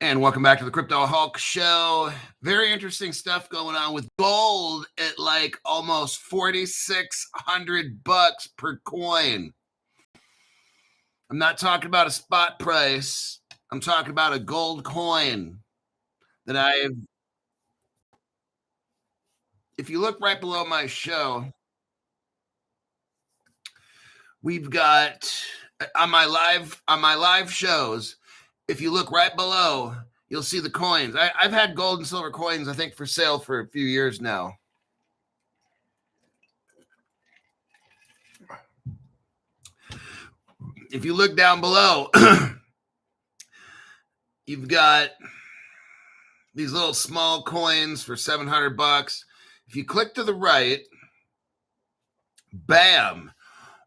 And welcome back to the Crypto Hulk Show. Very interesting stuff going on with gold at like almost $4,600 per coin. I'm not talking about a spot price. I'm talking about a gold coin that if you look right below my show, we've got on my live shows, if you look right below, you'll see the coins. I've had gold and silver coins, I think, for sale for a few years now. If you look down below, you've got these little small coins for $700. If you click to the right, bam,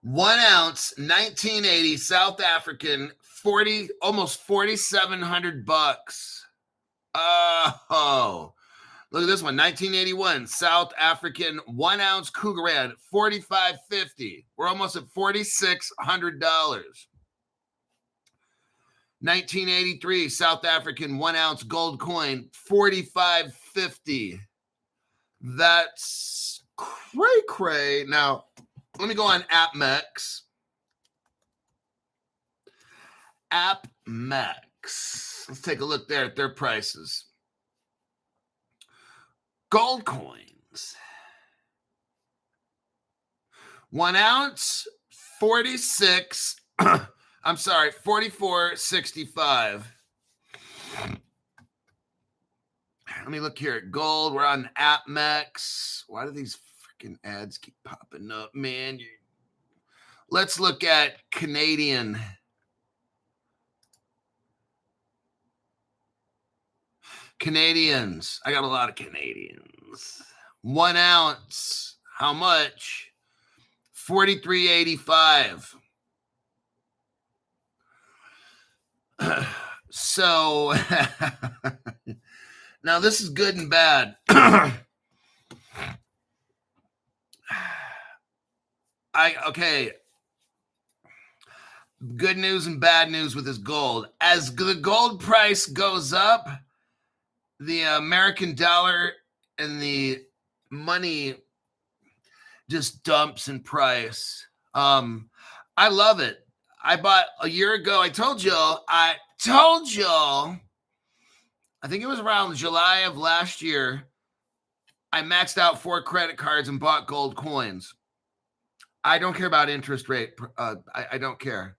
1 ounce, 1980 South African, almost $4,700. Oh, look at this one, 1981 South African 1 ounce Cougaran, $4,550. We're almost at $4,600. 1983 South African 1 ounce gold coin, $4,550. That's cray. Now, let me go on AppMex. Let's take a look there at their prices. Gold coins. 1 ounce, $44.65. Let me look here at gold. We're on AppMex. Why do these freaking ads keep popping up, man? Let's look at Canadian. Canadians. I got a lot of Canadians. 1 ounce. How much? $43.85. So now this is good and bad. Good news and bad news with this gold. As the gold price goes up, the American dollar and the money just dumps in price. I love it. I bought a year ago. I told y'all, I think it was around July of last year, I maxed out 4 credit cards and bought gold coins. I don't care about interest rate. I don't care.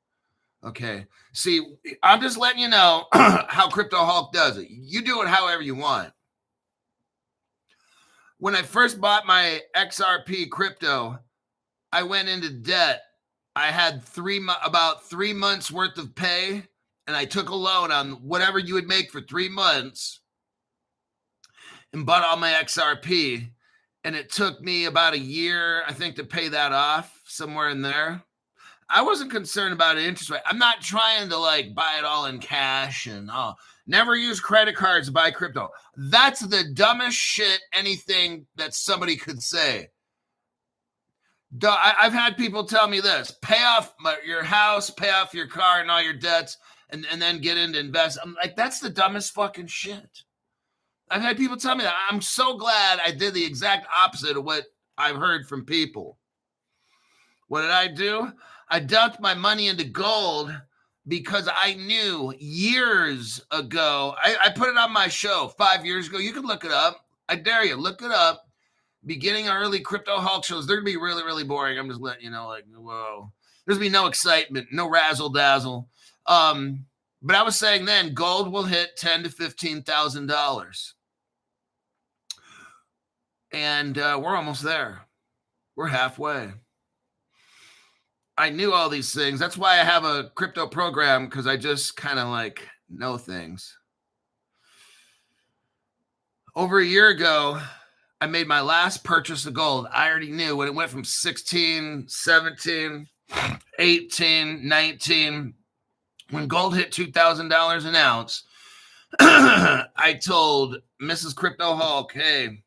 Okay. See, I'm just letting you know how Crypto Hulk does it. You do it however you want. When I first bought my XRP crypto, I went into debt. I had about 3 months worth of pay, and I took a loan on whatever you would make for 3 months and bought all my XRP. And it took me about a year, I think, to pay that off, somewhere in there. I wasn't concerned about an interest rate. I'm not trying to like buy it all in cash and never use credit cards to buy crypto. That's the dumbest shit anything that somebody could say. I've had people tell me this: pay off your house, pay off your car and all your debts, and then get into invest. I'm like, that's the dumbest fucking shit. I've had people tell me that. I'm so glad I did the exact opposite of what I've heard from people. What did I do? I dumped my money into gold because I knew years ago. I put it on my show 5 years ago. You can look it up. I dare you, look it up. Beginning early Crypto Hulk shows, they're going to be really, really boring. I'm just letting you know, like, whoa. There's going to be no excitement, no razzle dazzle. But I was saying then gold will hit $10,000 to $15,000. And we're almost there. We're halfway. I knew all these things. That's why I have a crypto program, because I just kind of like know things. Over a year ago, I made my last purchase of gold. I already knew when it went from 16, 17, 18, 19. When gold hit $2,000 an ounce, I told Mrs. Crypto Hulk, hey,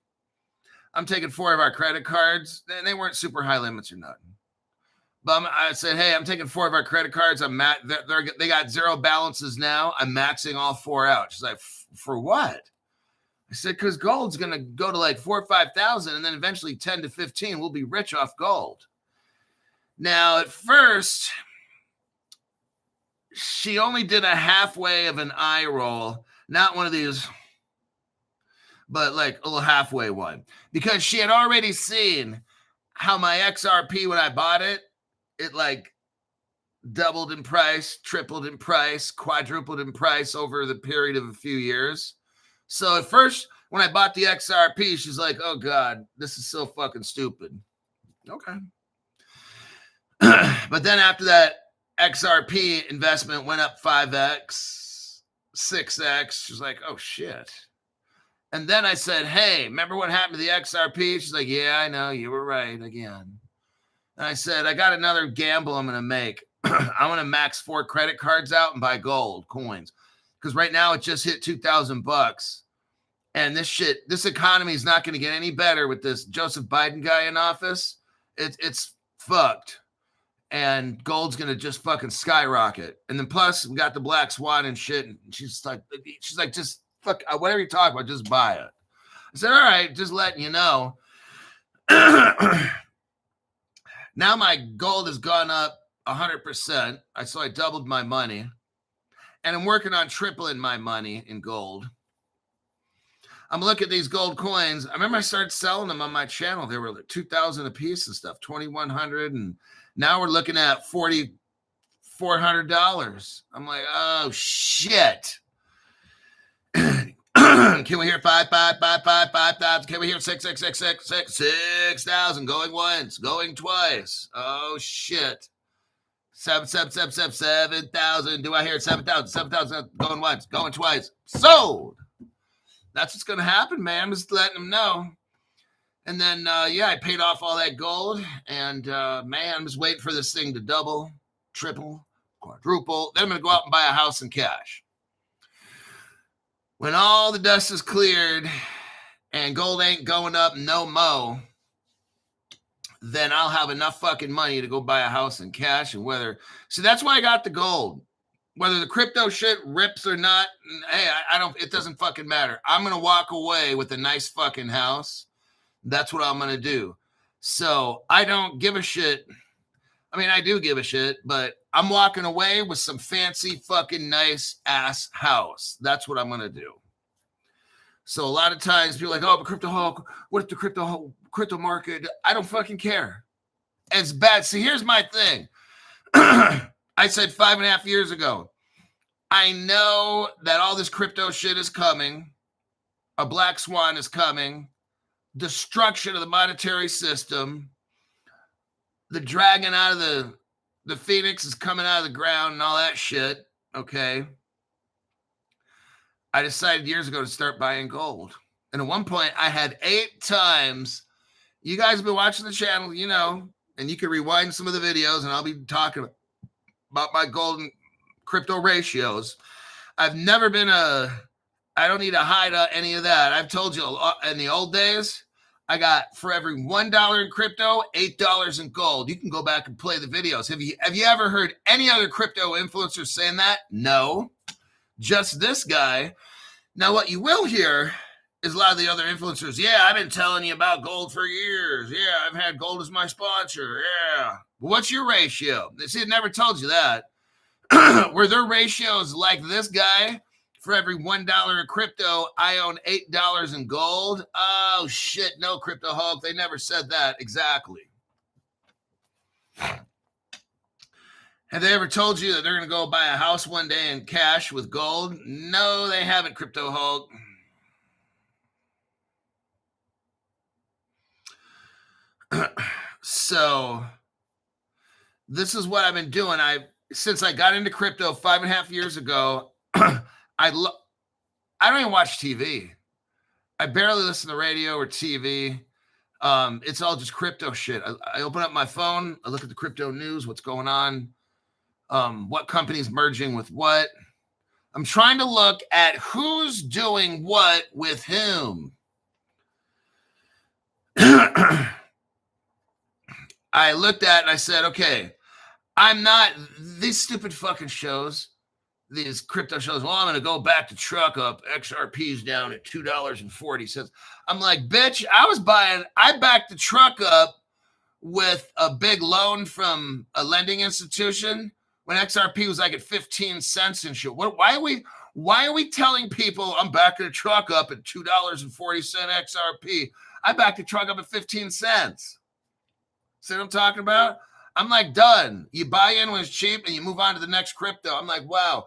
I'm taking 4 of our credit cards. And they weren't super high limits or nothing. But I said, hey, I'm taking 4 of our credit cards. They got 0 balances now. I'm maxing all 4 out. She's like, for what? I said, because gold's going to go to like 4,000 or 5,000, and then eventually 10 to 15. We'll be rich off gold. Now, at first, she only did a halfway of an eye roll, not one of these, but like a little halfway one, because she had already seen how my XRP, when I bought it, it like doubled in price, tripled in price, quadrupled in price over the period of a few years. So at first, when I bought the XRP, she's like, oh God, this is so fucking stupid. Okay. But then after that XRP investment went up 5x, 6x, she's like, oh shit. And then I said, hey, remember what happened to the XRP? She's like, yeah, I know, you were right again. And I said, I got another gamble I'm going to make. I'm going to max 4 credit cards out and buy gold coins. Because right now it just hit $2,000. And this economy is not going to get any better with this Joseph Biden guy in office. It's fucked. And gold's going to just fucking skyrocket. And then plus we got the black swan and shit. And she's like, just fuck, whatever you talk about, just buy it. I said, all right, just letting you know. Now my gold has gone up 100%. So I doubled my money. And I'm working on tripling my money in gold. I'm looking at these gold coins. I remember I started selling them on my channel. They were like 2,000 a piece and stuff, 2,100. And now we're looking at $4,400. I'm like, oh shit. Can we hear 5, 5, 5, 5, 5,000? Can we hear 6, 6, 6, 6, 6, 6,000 going once, going twice? Oh shit. 7, 7, 7, 7, 7,000. Do I hear 7,000? 7,000 going once, going twice. Sold. That's what's going to happen, man. I'm just letting them know. And then, I paid off all that gold. And, man, I'm just waiting for this thing to double, triple, quadruple. Then I'm going to go out and buy a house in cash. When all the dust is cleared and gold ain't going up no mo, then I'll have enough fucking money to go buy a house in cash. And so that's why I got the gold. Whether the crypto shit rips or not, hey, it doesn't fucking matter. I'm going to walk away with a nice fucking house. That's what I'm going to do. So I don't give a shit. I mean, I do give a shit, but I'm walking away with some fancy fucking nice ass house. That's what I'm going to do. So a lot of times people are like, oh, but crypto Hulk, what if the crypto market? I don't fucking care. It's bad. See, here's my thing. I said 5.5 years ago, I know that all this crypto shit is coming. A black swan is coming. Destruction of the monetary system. The dragon out of the phoenix is coming out of the ground and all that shit. Okay. I decided years ago to start buying gold. And at one point I had 8 times. You guys have been watching the channel, you know, and you can rewind some of the videos and I'll be talking about my gold and crypto ratios. I've never been I don't need to hide any of that. I've told you in the old days, I got for every $1 in crypto, $8 in gold. You can go back and play the videos. Have you ever heard any other crypto influencers saying that? No, just this guy. Now, what you will hear is a lot of the other influencers. Yeah, I've been telling you about gold for years. Yeah, I've had gold as my sponsor. Yeah. What's your ratio? See, it never told you that. Were their ratios like this guy? For every $1 in crypto, I own $8 in gold. Oh, shit. No, Crypto Hulk. They never said that exactly. Have they ever told you that they're going to go buy a house one day in cash with gold? No, they haven't, Crypto Hulk. So this is what I've been doing. Since I got into crypto 5.5 years ago, I don't even watch TV. I barely listen to radio or TV. It's all just crypto shit. I open up my phone. I look at the crypto news, what's going on, what company's merging with what. I'm trying to look at who's doing what with whom. I looked at and I said, okay, I'm not these stupid fucking shows, these crypto shows. Well, I'm going to go back to truck up. XRP's down at $2.40. I'm like, bitch, I backed the truck up with a big loan from a lending institution when XRP was like at 15 cents and shit. Why are we telling people I'm backing the truck up at $2.40 XRP? I backed the truck up at 15 cents. See what I'm talking about? I'm like, done. You buy in when it's cheap and you move on to the next crypto. I'm like, wow.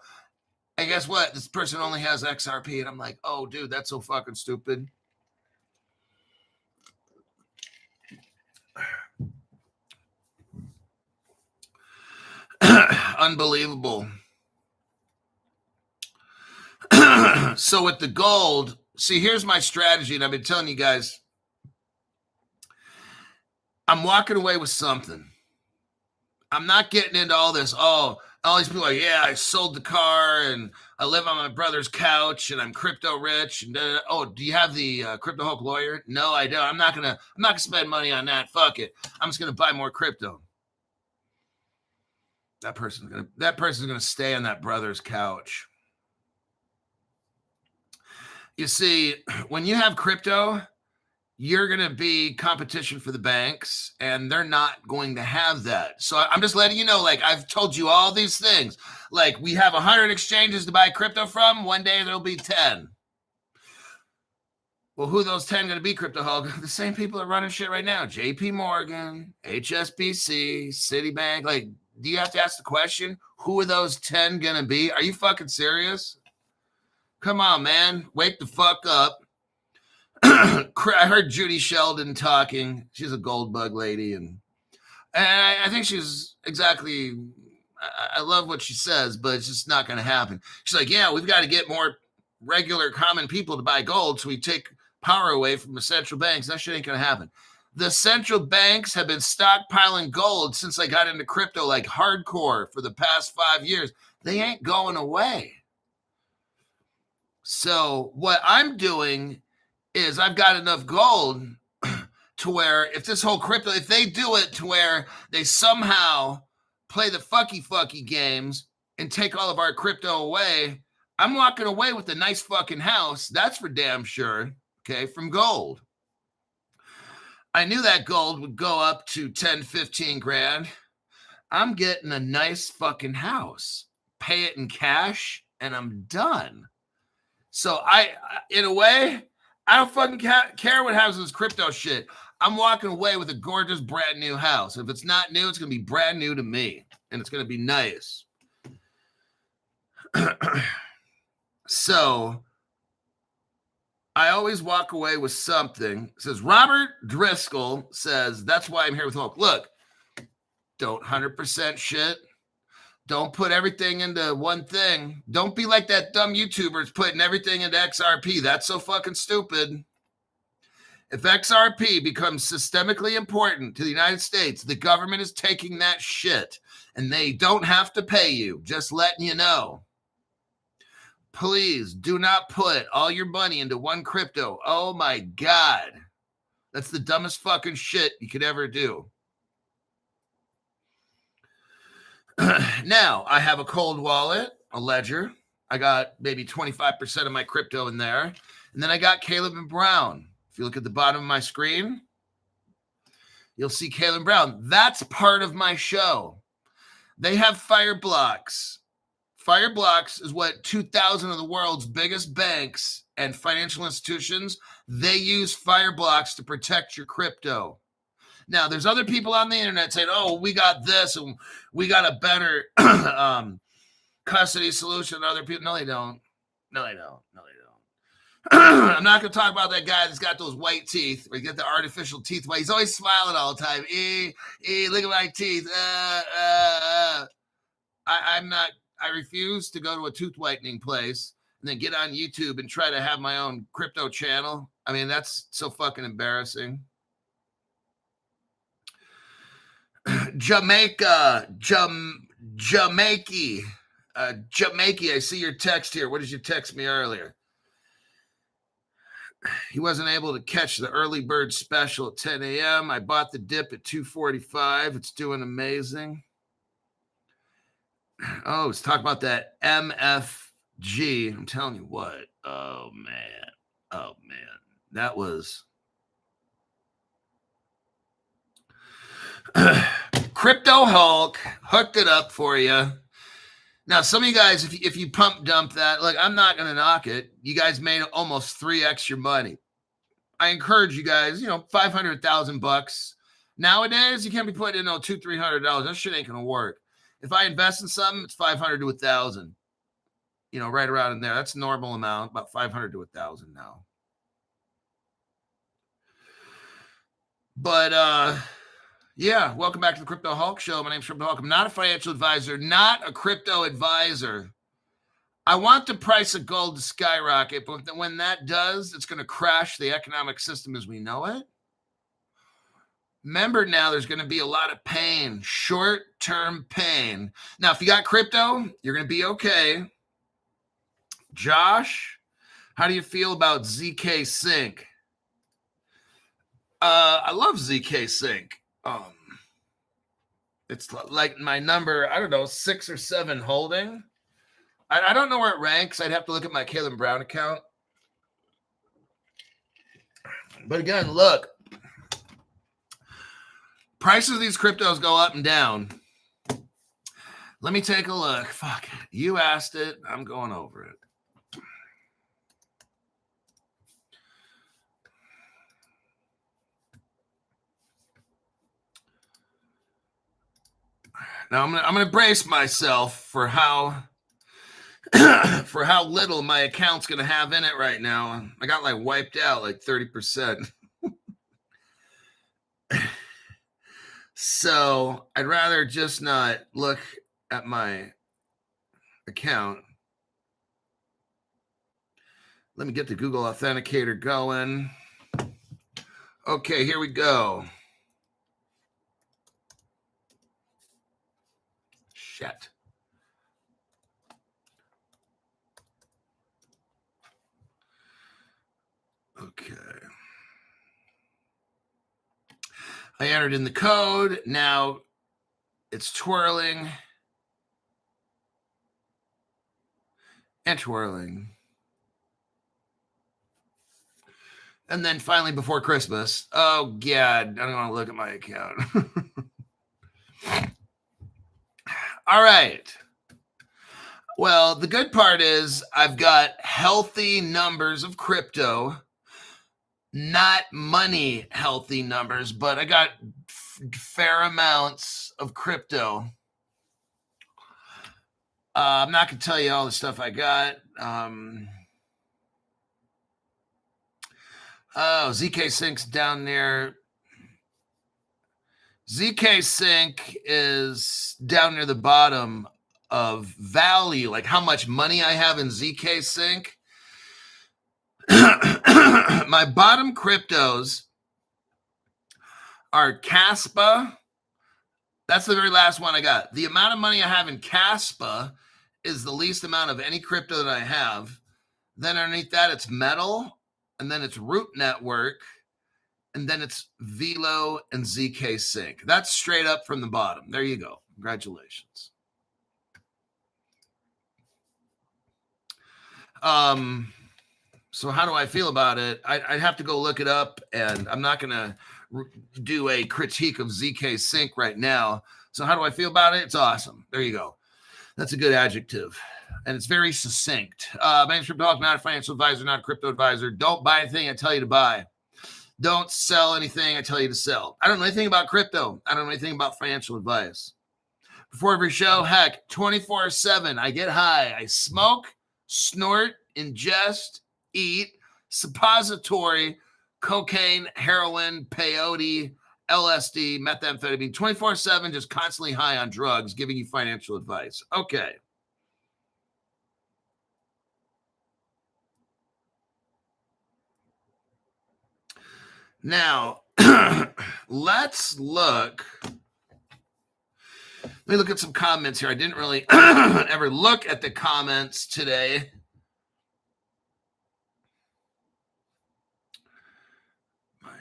And guess what? This person only has XRP. And I'm like, oh, dude, that's so fucking stupid. Unbelievable. So with the gold, see, here's my strategy. And I've been telling you guys, I'm walking away with something. I'm not getting into all this. Oh, all these people are like, yeah, I sold the car and I live on my brother's couch and I'm crypto rich. And oh, do you have the Crypto Hulk lawyer? No, I don't. I'm not gonna spend money on that. Fuck it. I'm just gonna buy more crypto. That person's gonna stay on that brother's couch. You see, when you have crypto, you're going to be competition for the banks, and they're not going to have that. So I'm just letting you know, like, I've told you all these things. Like, we have 100 exchanges to buy crypto from. One day there'll be 10. Well, who are those 10 going to be, Crypto Hulk? The same people are running shit right now. JP Morgan, HSBC, Citibank. Like, do you have to ask the question, who are those 10 going to be? Are you fucking serious? Come on, man. Wake the fuck up. I heard Judy Sheldon talking. She's a gold bug lady. And I think she's exactly, I love what she says, but it's just not going to happen. She's like, yeah, we've got to get more regular common people to buy gold. So we take power away from the central banks. That shit ain't going to happen. The central banks have been stockpiling gold since I got into crypto, like hardcore, for the past 5 years. They ain't going away. So what I'm doing is I've got enough gold to where if this whole crypto, if they do it to where they somehow play the fucky games and take all of our crypto away, I'm walking away with a nice fucking house. That's for damn sure. Okay. From gold. I knew that gold would go up to 10, 15 grand. I'm getting a nice fucking house, pay it in cash, and I'm done. So in a way, I don't fucking care what happens with this crypto shit. I'm walking away with a gorgeous brand new house. If it's not new, it's going to be brand new to me. And it's going to be nice. So I always walk away with something. It says, Robert Driscoll says, that's why I'm here with Hulk. Look, don't 100% shit. Don't put everything into one thing. Don't be like that dumb YouTuber's putting everything into XRP. That's so fucking stupid. If XRP becomes systemically important to the United States, the government is taking that shit, and they don't have to pay you. Just letting you know. Please do not put all your money into one crypto. Oh my God. That's the dumbest fucking shit you could ever do. Now, I have a cold wallet, a ledger. I got maybe 25% of my crypto in there. And then I got Caleb and Brown. If you look at the bottom of my screen, you'll see Caleb and Brown. That's part of my show. They have Fireblocks. Fireblocks is what 2,000 of the world's biggest banks and financial institutions, they use Fireblocks to protect your crypto. Now, there's other people on the internet saying, oh, we got this and we got a better custody solution than other people. No, they don't. No, they don't. No, they don't. I'm not going to talk about that guy that's got those white teeth. Or you get the artificial teeth. He's always smiling all the time. Look at my teeth. I refuse to go to a tooth whitening place and then get on YouTube and try to have my own crypto channel. I mean, that's so fucking embarrassing. Jamaica, Jamaica, I see your text here. What did you text me earlier? He wasn't able to catch the early bird special at 10 a.m. I bought the dip at 245. It's doing amazing. Oh, let's talk about that MFG. I'm telling you what. Oh, man. That was Crypto Hulk hooked it up for you. Now, some of you guys, if you pump dump that, like, I'm not going to knock it. You guys made almost 3x your money. I encourage you guys, $500,000. Nowadays, you can't be putting in $200-$300. That shit ain't going to work. If I invest in something, it's 500 to 1,000. Right around in there. That's a normal amount, about 500 to 1,000 now. But, yeah, welcome back to the Crypto Hulk Show. My name's Crypto Hulk. I'm not a financial advisor, not a crypto advisor. I want the price of gold to skyrocket, but when that does, it's going to crash the economic system as we know it. Remember now, there's going to be a lot of pain, short-term pain. Now, if you got crypto, you're going to be okay. Josh, how do you feel about ZK Sync? I love ZK Sync. It's like my number, I don't know, 6 or 7 holding. I don't know where it ranks. I'd have to look at my Caleb Brown account. But again, look. Prices of these cryptos go up and down. Let me take a look. Fuck. You asked it. I'm going over it. Now I'm gonna brace myself for how little my account's gonna have in it right now. I got wiped out 30%. So I'd rather just not look at my account. Let me get the Google Authenticator going. Okay, here we go. Shit. Okay. I entered in the code. Now it's twirling and twirling. And then finally before Christmas, oh God, I don't want to look at my account. All right. Well, the good part is I've got healthy numbers of crypto, not money healthy numbers, but I got fair amounts of crypto. I'm not going to tell you all the stuff I got. ZK Sync's down there. ZK Sync is down near the bottom of value, like how much money I have in ZK Sync. My bottom cryptos are Caspa. That's the very last one I got. The amount of money I have in Caspa is the least amount of any crypto that I have. Then underneath that, it's Metal, and then it's Root Network, and then it's Velo and ZK Sync. That's straight up from the bottom. There you go. Congratulations. So how do I feel about it? I'd have to go look it up, and I'm not going to do a critique of ZK Sync right now. So how do I feel about it? It's awesome. There you go. That's a good adjective. And it's very succinct. My name's Crypto Hulk, not a financial advisor, not a crypto advisor. Don't buy anything I tell you to buy. Don't sell anything I tell you to sell. I don't know anything about crypto. I don't know anything about financial advice. Before every show, heck, 24/7, I get high. I smoke, snort, ingest, eat, suppository, cocaine, heroin, peyote, LSD, methamphetamine, 24/7, just constantly high on drugs, giving you financial advice. Okay. Now, let's look. Let me look at some comments here. I didn't really ever look at the comments today.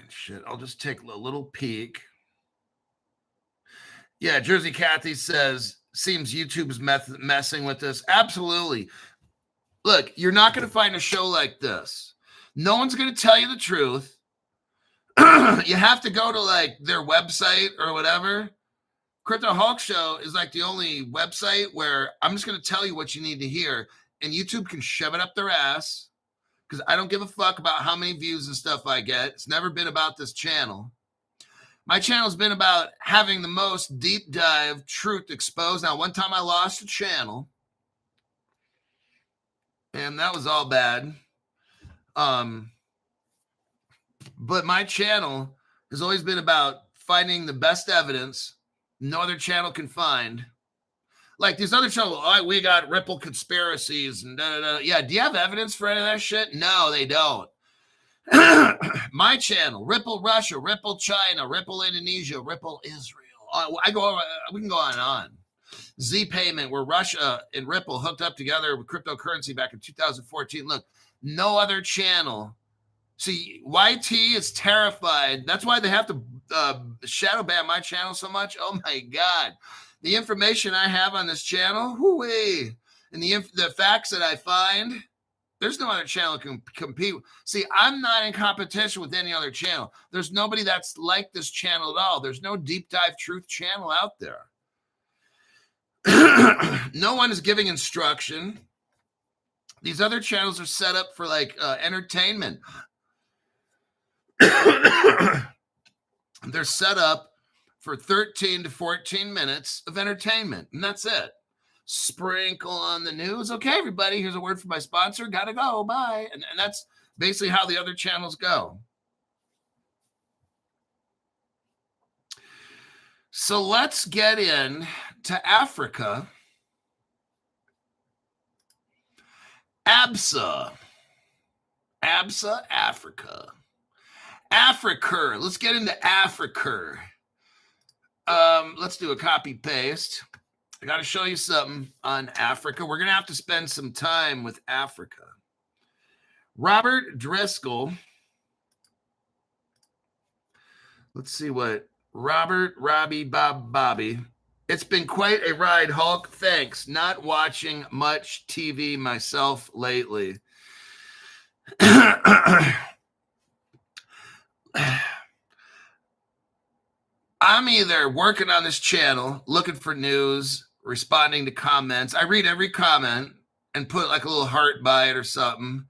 shit. I'll just take a little peek. Yeah, Jersey Kathy says, seems YouTube's messing with this. Absolutely. Look, you're not going to find a show like this. No one's going to tell you the truth. You have to go to like their website or whatever. Crypto Hulk Show is like the only website where I'm just going to tell you what you need to hear, and YouTube can shove it up their ass because I don't give a fuck about how many views and stuff I get. It's never been about this channel. My channel's been about having the most deep dive truth exposed. Now, one time I lost a channel, and that was all bad. But my channel has always been about finding the best evidence no other channel can find. Like these other channels, we got Ripple conspiracies and da-da-da. Yeah, do you have evidence for any of that shit? No, they don't. My channel, Ripple Russia, Ripple China, Ripple Indonesia, Ripple Israel. We can go on and on. Z Payment, where Russia and Ripple hooked up together with cryptocurrency back in 2014. Look, no other channel. See, YT is terrified. That's why they have to shadow ban my channel so much. Oh my God. The information I have on this channel, hoo-wee, and the facts that I find, there's no other channel can compete. See, I'm not in competition with any other channel. There's nobody that's like this channel at all. There's no deep dive truth channel out there. No one is giving instruction. These other channels are set up for like entertainment. They're set up for 13 to 14 minutes of entertainment, and that's it. Sprinkle on the news. Okay, everybody, here's a word from my sponsor. Gotta go. Bye. And that's basically how the other channels go. So let's get in to Africa. Africa. Africa. Let's get into Africa. Let's do a copy paste. I got to show you something on Africa. We're going to have to spend some time with Africa. Robert Driscoll. Let's see what Robbie, Bobby. It's been quite a ride, Hulk. Thanks. Not watching much TV myself lately. I'm either working on this channel, looking for news, responding to comments. I read every comment and put like a little heart by it or something.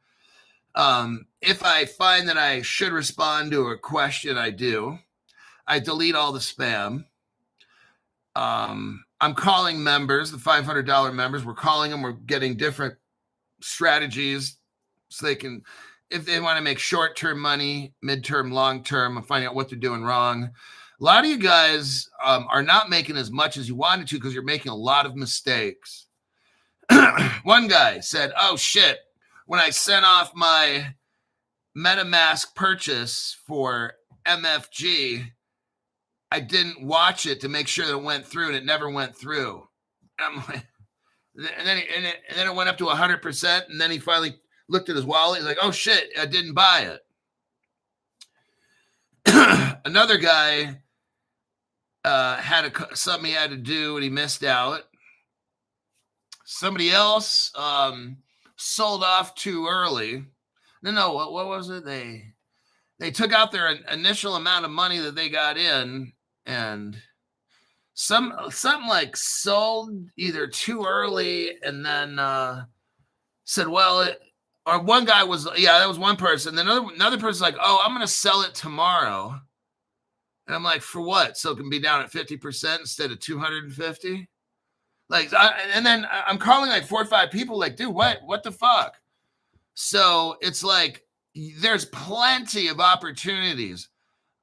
If I find that I should respond to a question, I do. I delete all the spam. I'm calling members, the $500 members. We're calling them. We're getting different strategies so they can, if they want to make short-term money, midterm, long-term, and finding out what they're doing wrong. A lot of you guys are not making as much as you wanted to because you're making a lot of mistakes. One guy said, oh, shit, when I sent off my MetaMask purchase for MFG, I didn't watch it to make sure that it went through, and it never went through. And I'm like, and then it went up to 100%, and then he finally looked at his wallet. He's like, oh, shit, I didn't buy it. Another guy had something he had to do, and he missed out. Somebody else sold off too early. No, what was it? They took out their initial amount of money that they got in, and something like sold either too early, and then said, well, or one guy was, yeah, that was one person. Then another person's like, oh, I'm going to sell it tomorrow. And I'm like, for what? So it can be down at 50% instead of 250? Like, and then I'm calling like 4 or 5 people like, dude, what the fuck? So it's like, there's plenty of opportunities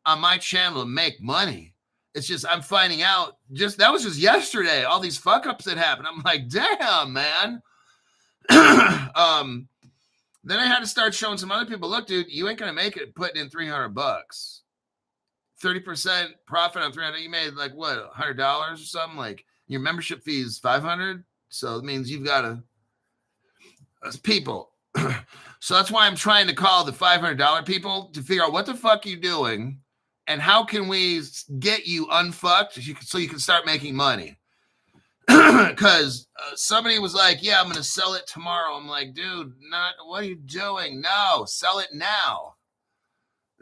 on my channel to make money. It's just, I'm finding out that was just yesterday, all these fuck ups that happened. I'm like, damn, man. Then I had to start showing some other people, look, dude, you ain't going to make it putting in $300. 30% profit on 300. You made like what, $100 or something? Like your membership fee is $500. So it means you've got to, as people. So that's why I'm trying to call the $500 people to figure out what the fuck you're doing and how can we get you unfucked so you can start making money. Because somebody was like, yeah, I'm going to sell it tomorrow. I'm like, dude, what are you doing? No, sell it now.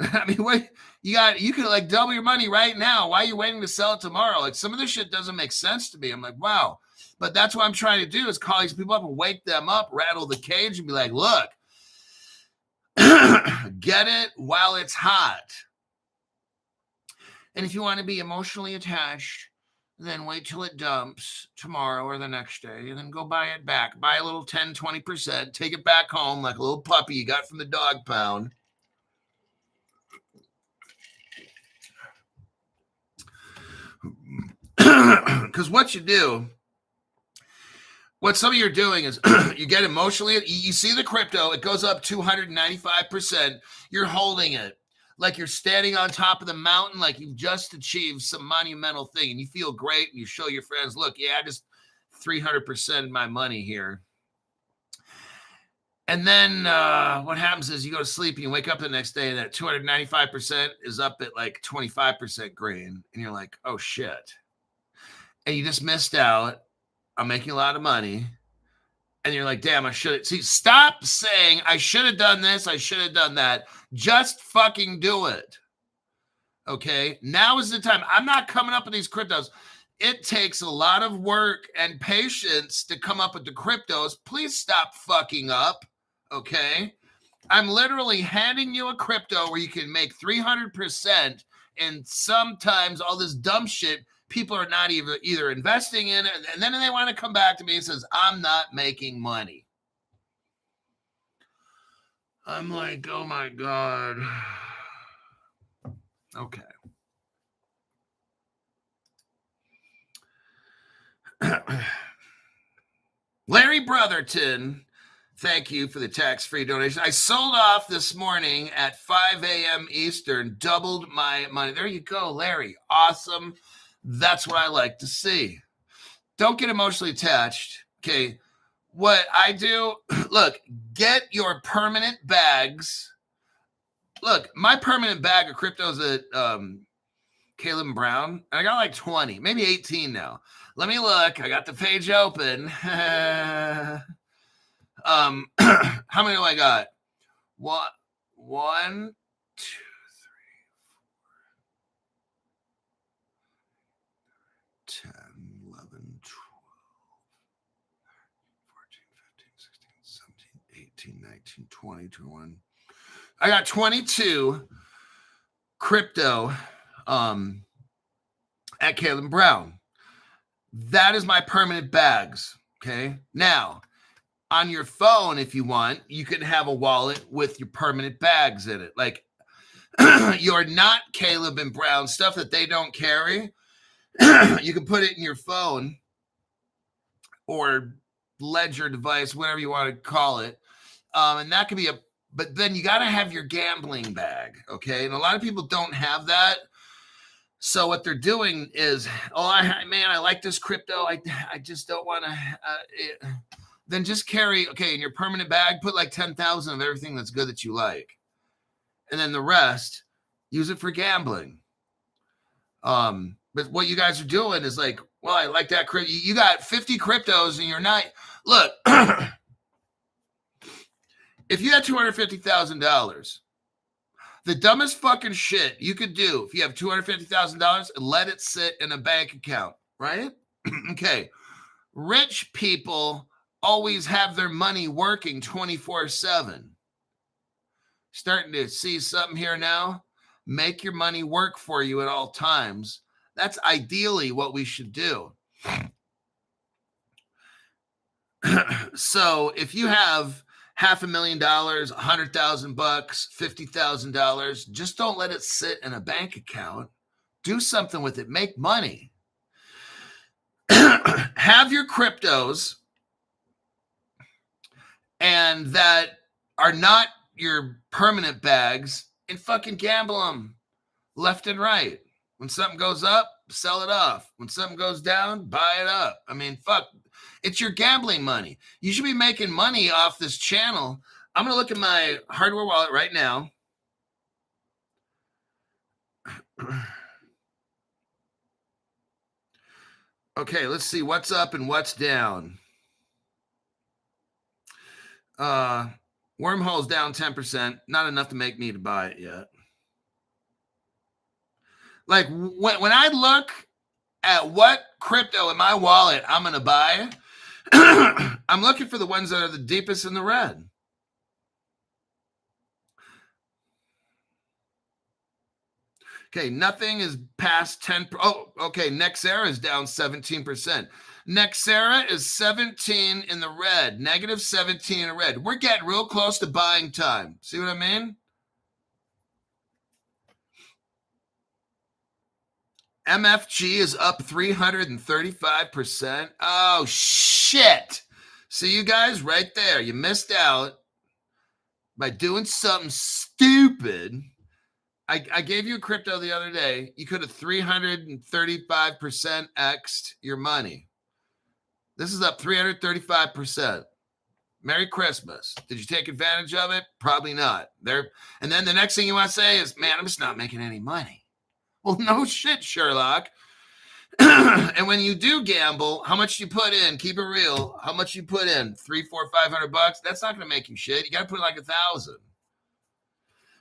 I mean, what you could like double your money right now. Why are you waiting to sell it tomorrow? Like some of this shit doesn't make sense to me. I'm like, wow. But that's what I'm trying to do is call these people up and wake them up, rattle the cage and be like, look, get it while it's hot. And if you want to be emotionally attached, then wait till it dumps tomorrow or the next day and then go buy it back. Buy a little 10, 20%, take it back home like a little puppy you got from the dog pound. Because what some of you are doing is you get emotionally, you see the crypto, it goes up 295%. You're holding it like you're standing on top of the mountain, like you've just achieved some monumental thing and you feel great. And you show your friends, look, yeah, I just 300% my money here. And then what happens is you go to sleep and you wake up the next day and that 295% is up at like 25% green. And you're like, oh shit. And you just missed out on making a lot of money. And you're like, damn, I should see. Stop saying I should have done this. I should have done that. Just fucking do it. Okay. Now is the time. I'm not coming up with these cryptos. It takes a lot of work and patience to come up with the cryptos. Please stop fucking up. Okay. I'm literally handing you a crypto where you can make 300%. And sometimes all this dumb shit, people are not either investing in it. And then they want to come back to me and says, I'm not making money. I'm like, oh my God. Okay. Larry Brotherton, thank you for the tax-free donation. I sold off this morning at 5 a.m. Eastern, doubled my money. There you go, Larry. Awesome. That's what I like to see. Don't get emotionally attached. Okay. What I do, look, get your permanent bags. Look, my permanent bag of cryptos at Caleb Brown, I got like 20, maybe 18 now. Let me look. I got the page open. How many do I got? One, 2, 3, 4, 10, 11, 12, 14, 15, 16, 17, 18, 19, 20, 21. I got 22 crypto at Caleb Brown. That is my permanent bags. Okay. Now, on your phone, if you want, you can have a wallet with your permanent bags in it. Like you're not Caleb and Brown stuff that they don't carry. You can put it in your phone or ledger device, whatever you want to call it. And that can be but then you got to have your gambling bag. Okay. And a lot of people don't have that. So what they're doing is, I like this crypto. I just don't want to, then just carry, in your permanent bag, put like 10,000 of everything that's good that you like. And then the rest, use it for gambling. But what you guys are doing is like, well, I like that crypto. You got 50 cryptos and you're not, look, if you had $250,000, the dumbest fucking shit you could do if you have $250,000 and let it sit in a bank account, right? Okay. Rich people always have their money working 24/7. Starting to see something here now. Make your money work for you at all times. That's ideally what we should do. So if you have $500,000, $100,000, $50,000, just don't let it sit in a bank account. Do something with it. Make money. Have your cryptos and that are not your permanent bags and fucking gamble them left and right. When something goes up, sell it off. When something goes down, buy it up. I mean, fuck. It's your gambling money. You should be making money off this channel I'm going to look at my hardware wallet right now. Okay, let's see what's up and what's down. Wormhole's down 10%. Not enough to make me to buy it yet. Like when I look at what crypto in my wallet I'm going to buy, I'm looking for the ones that are the deepest in the red. Okay, nothing is past 10. Oh, okay, Nexera is down 17%. Nexera is 17 in the red, negative 17 in the red. We're getting real close to buying time. See what I mean? MFG is up 335%. Oh, shit. See you guys right there. You missed out by doing something stupid. I gave you a crypto the other day. You could have 335% X'd your money. This is up 335%. Merry Christmas. Did you take advantage of it? Probably not. And then the next thing you want to say is, man, I'm just not making any money. Well, no shit, Sherlock. And when you do gamble, how much you put in? Keep it real. How much you put in? $300, $400, $500? That's not going to make you shit. You got to put like 1,000.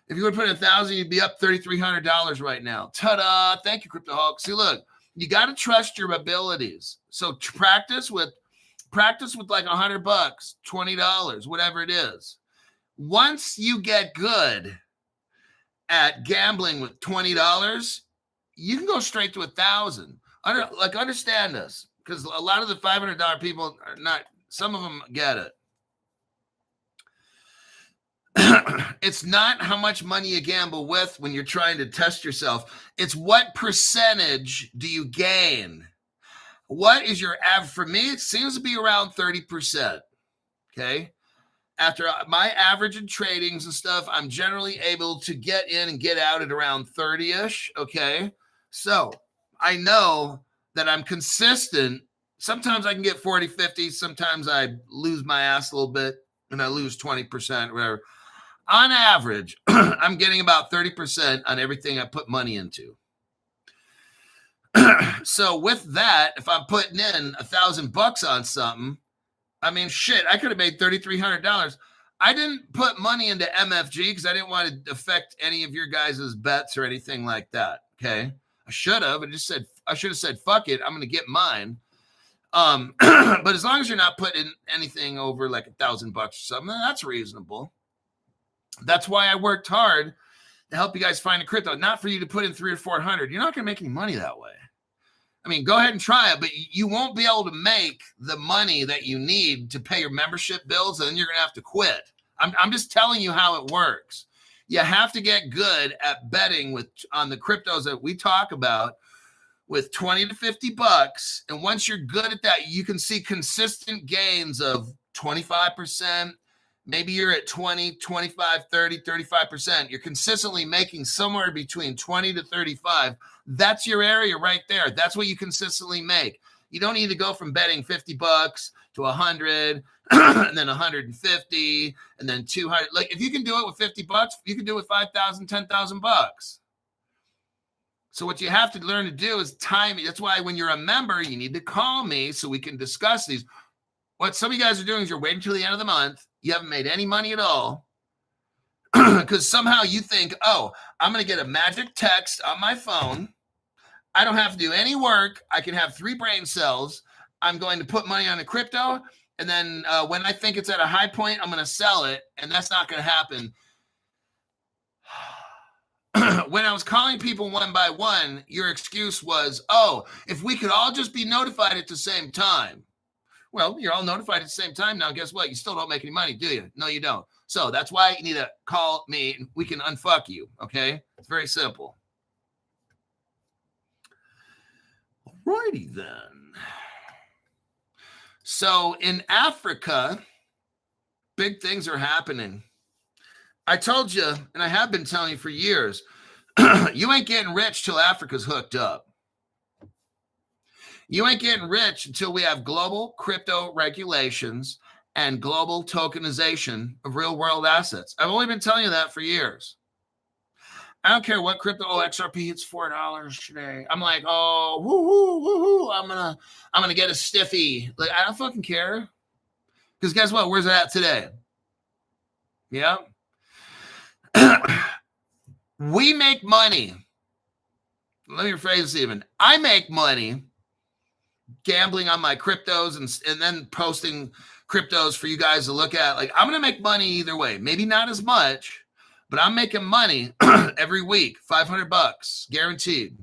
If you would put in 1,000, you'd be up $3,300 right now. Ta-da! Thank you, Crypto Hulk. See, look, you got to trust your abilities. So practice with like $100, $20, whatever it is. Once you get good at gambling with $20, you can go straight to 1,000. Understand this, because a lot of the $500 people are not. Some of them get it. It's not how much money you gamble with when you're trying to test yourself. It's what percentage do you gain? What is your average? For me, it seems to be around 30%. Okay. After my average in tradings and stuff, I'm generally able to get in and get out at around 30-ish. Okay. So I know that I'm consistent. Sometimes I can get 40, 50. Sometimes I lose my ass a little bit and I lose 20%, whatever. On average, I'm getting about 30% on everything I put money into. So with that, if I'm putting in $1,000 on something, I mean, shit, I could have made $3,300. I didn't put money into MFG because I didn't want to affect any of your guys' bets or anything like that. Okay. I should have. I should have said, fuck it. I'm going to get mine. But as long as you're not putting anything over like $1,000 or something, that's reasonable. That's why I worked hard to help you guys find a crypto, not for you to put in 300 or 400. You're not going to make any money that way. I mean, go ahead and try it, but you won't be able to make the money that you need to pay your membership bills, and then you're going to have to quit. I'm just telling you how it works. You have to get good at betting on the cryptos that we talk about with 20 to 50 bucks. And once you're good at that, you can see consistent gains of 25%. Maybe you're at 20, 25, 30, 35%. You're consistently making somewhere between 20 to 35. That's your area right there. That's what you consistently make. You don't need to go from betting 50 bucks to 100 and then 150 and then 200. Like if you can do it with 50 bucks, you can do it with 5,000, 10,000 bucks. So what you have to learn to do is time. That's why when you're a member, you need to call me so we can discuss these. What some of you guys are doing is you're waiting till the end of the month. You haven't made any money at all because somehow you think, oh, I'm going to get a magic text on my phone. I don't have to do any work. I can have 3 brain cells. I'm going to put money on a crypto. And then when I think it's at a high point, I'm going to sell it. And that's not going to happen. When I was calling people one by one, your excuse was, oh, if we could all just be notified at the same time. Well, you're all notified at the same time now. Guess what? You still don't make any money, do you? No, you don't. So that's why you need to call me and we can unfuck you, okay? It's very simple. Alrighty then. So in Africa, big things are happening. I told you, and I have been telling you for years, you ain't getting rich till Africa's hooked up. You ain't getting rich until we have global crypto regulations and global tokenization of real-world assets. I've only been telling you that for years. I don't care what crypto. Oh, XRP hits $4 today. I'm like, oh, woo-hoo. I'm gonna get a stiffy. Like, I don't fucking care. Because guess what? Where's it at today? Yeah. We make money. Let me rephrase this even. I make money gambling on my cryptos and then posting cryptos for you guys to look at. Like, I'm going to make money either way. Maybe not as much, but I'm making money every week, $500 guaranteed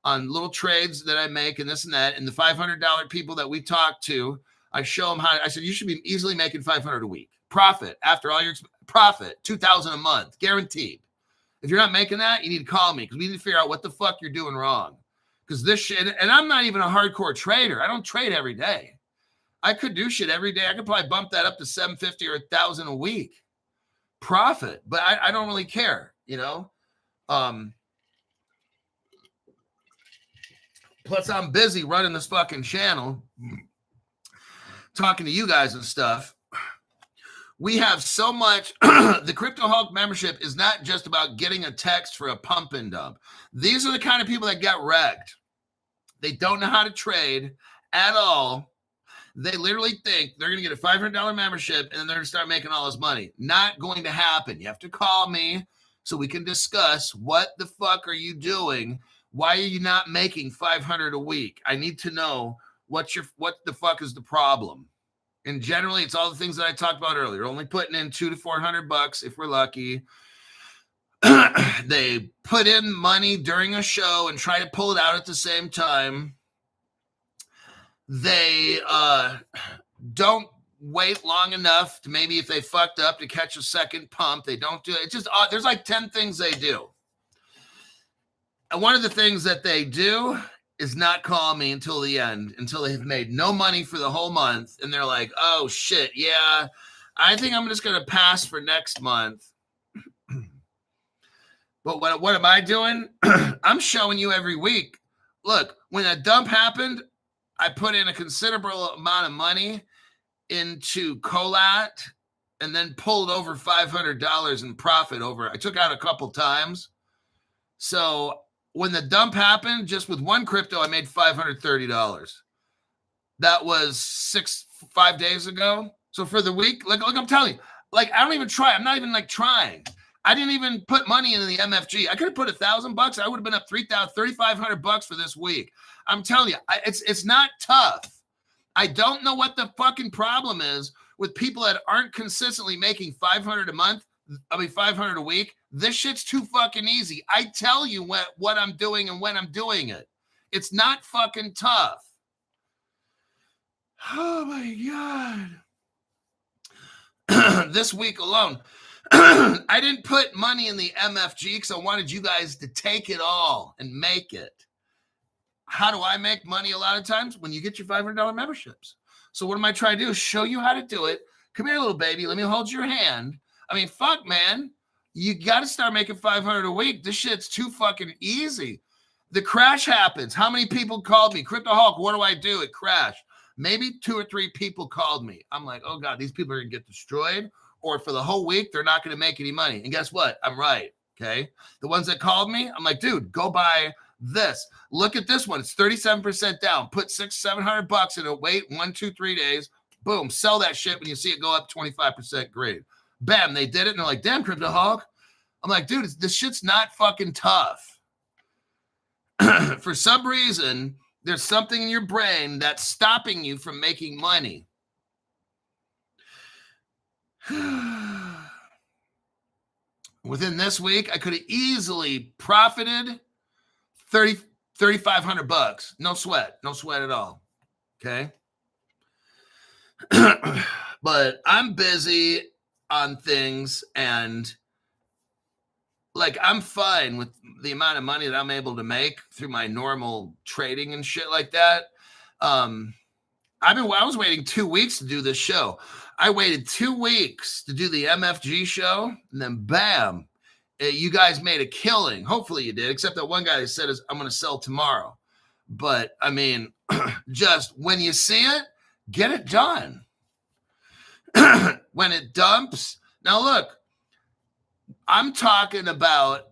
on little trades that I make and this and that. And the $500 people that we talk to, I show them how. I said, you should be easily making $500 a week. Profit after all your profit, $2,000 a month, guaranteed. If you're not making that, you need to call me because we need to figure out what the fuck you're doing wrong. Because this shit, and I'm not even a hardcore trader. I don't trade every day. I could do shit every day. I could probably bump that up to $750 or $1,000 a week profit, but I don't really care, you know. Plus, I'm busy running this fucking channel, talking to you guys and stuff. We have so much. The Crypto Hulk membership is not just about getting a text for a pump and dump. These are the kind of people that got wrecked. They don't know how to trade at all. They literally think they're going to get a $500 membership and then they're going to start making all this money. Not going to happen. You have to call me so we can discuss what the fuck are you doing? Why are you not making $500 a week? I need to know what the fuck is the problem. And generally, it's all the things that I talked about earlier. Only putting in $200 to $400 if we're lucky. They put in money during a show and try to pull it out at the same time. They don't wait long enough to maybe if they fucked up to catch a second pump. They don't do it. It's just there's like 10 things they do. And one of the things that they do is not call me until the end, until they have made no money for the whole month. And they're like, oh, shit, yeah, I think I'm just going to pass for next month. But what am I doing? I'm showing you every week. Look, when a dump happened, I put in a considerable amount of money into Colat and then pulled over $500 in profit over. I took out a couple times. So when the dump happened, just with one crypto, I made $530. That was 5 days ago. So for the week, look, I'm telling you, like, I don't even try. I'm not even like trying. I didn't even put money into the MFG. I could have put $1,000. I would have been up $3,500 for this week. I'm telling you, it's not tough. I don't know what the fucking problem is with people that aren't consistently making $500 a month. $500 a week. This shit's too fucking easy. I tell you what I'm doing and when I'm doing it. It's not fucking tough. Oh my God. This week alone, I didn't put money in the MFG because I wanted you guys to take it all and make it. How do I make money a lot of times? When you get your $500 memberships. So what am I trying to do? Show you how to do it. Come here, little baby. Let me hold your hand. I mean, fuck, man. You got to start making $500 a week. This shit's too fucking easy. The crash happens. How many people called me? Crypto Hulk, what do I do? It crashed. Maybe 2 or 3 people called me. I'm like, oh, God, these people are going to get destroyed. Or for the whole week, they're not going to make any money. And guess what? I'm right, okay? The ones that called me, I'm like, dude, go buy this. Look at this one. It's 37% down. Put $600-700 in it. Wait 1, 2, 3 days. Boom. Sell that shit when you see it go up 25% grade. Bam. They did it. And they're like, damn, Crypto Hulk. I'm like, dude, this shit's not fucking tough. For some reason, there's something in your brain that's stopping you from making money. Within this week, I could have easily profited $3,500. No sweat at all. Okay. But I'm busy on things and like I'm fine with the amount of money that I'm able to make through my normal trading and shit like that. I was waiting 2 weeks to do this show. I waited 2 weeks to do the MFG show, and then bam, you guys made a killing. Hopefully you did, except that one guy that said, I'm going to sell tomorrow. But, I mean, just when you see it, get it done. when it dumps. Now, look, I'm talking about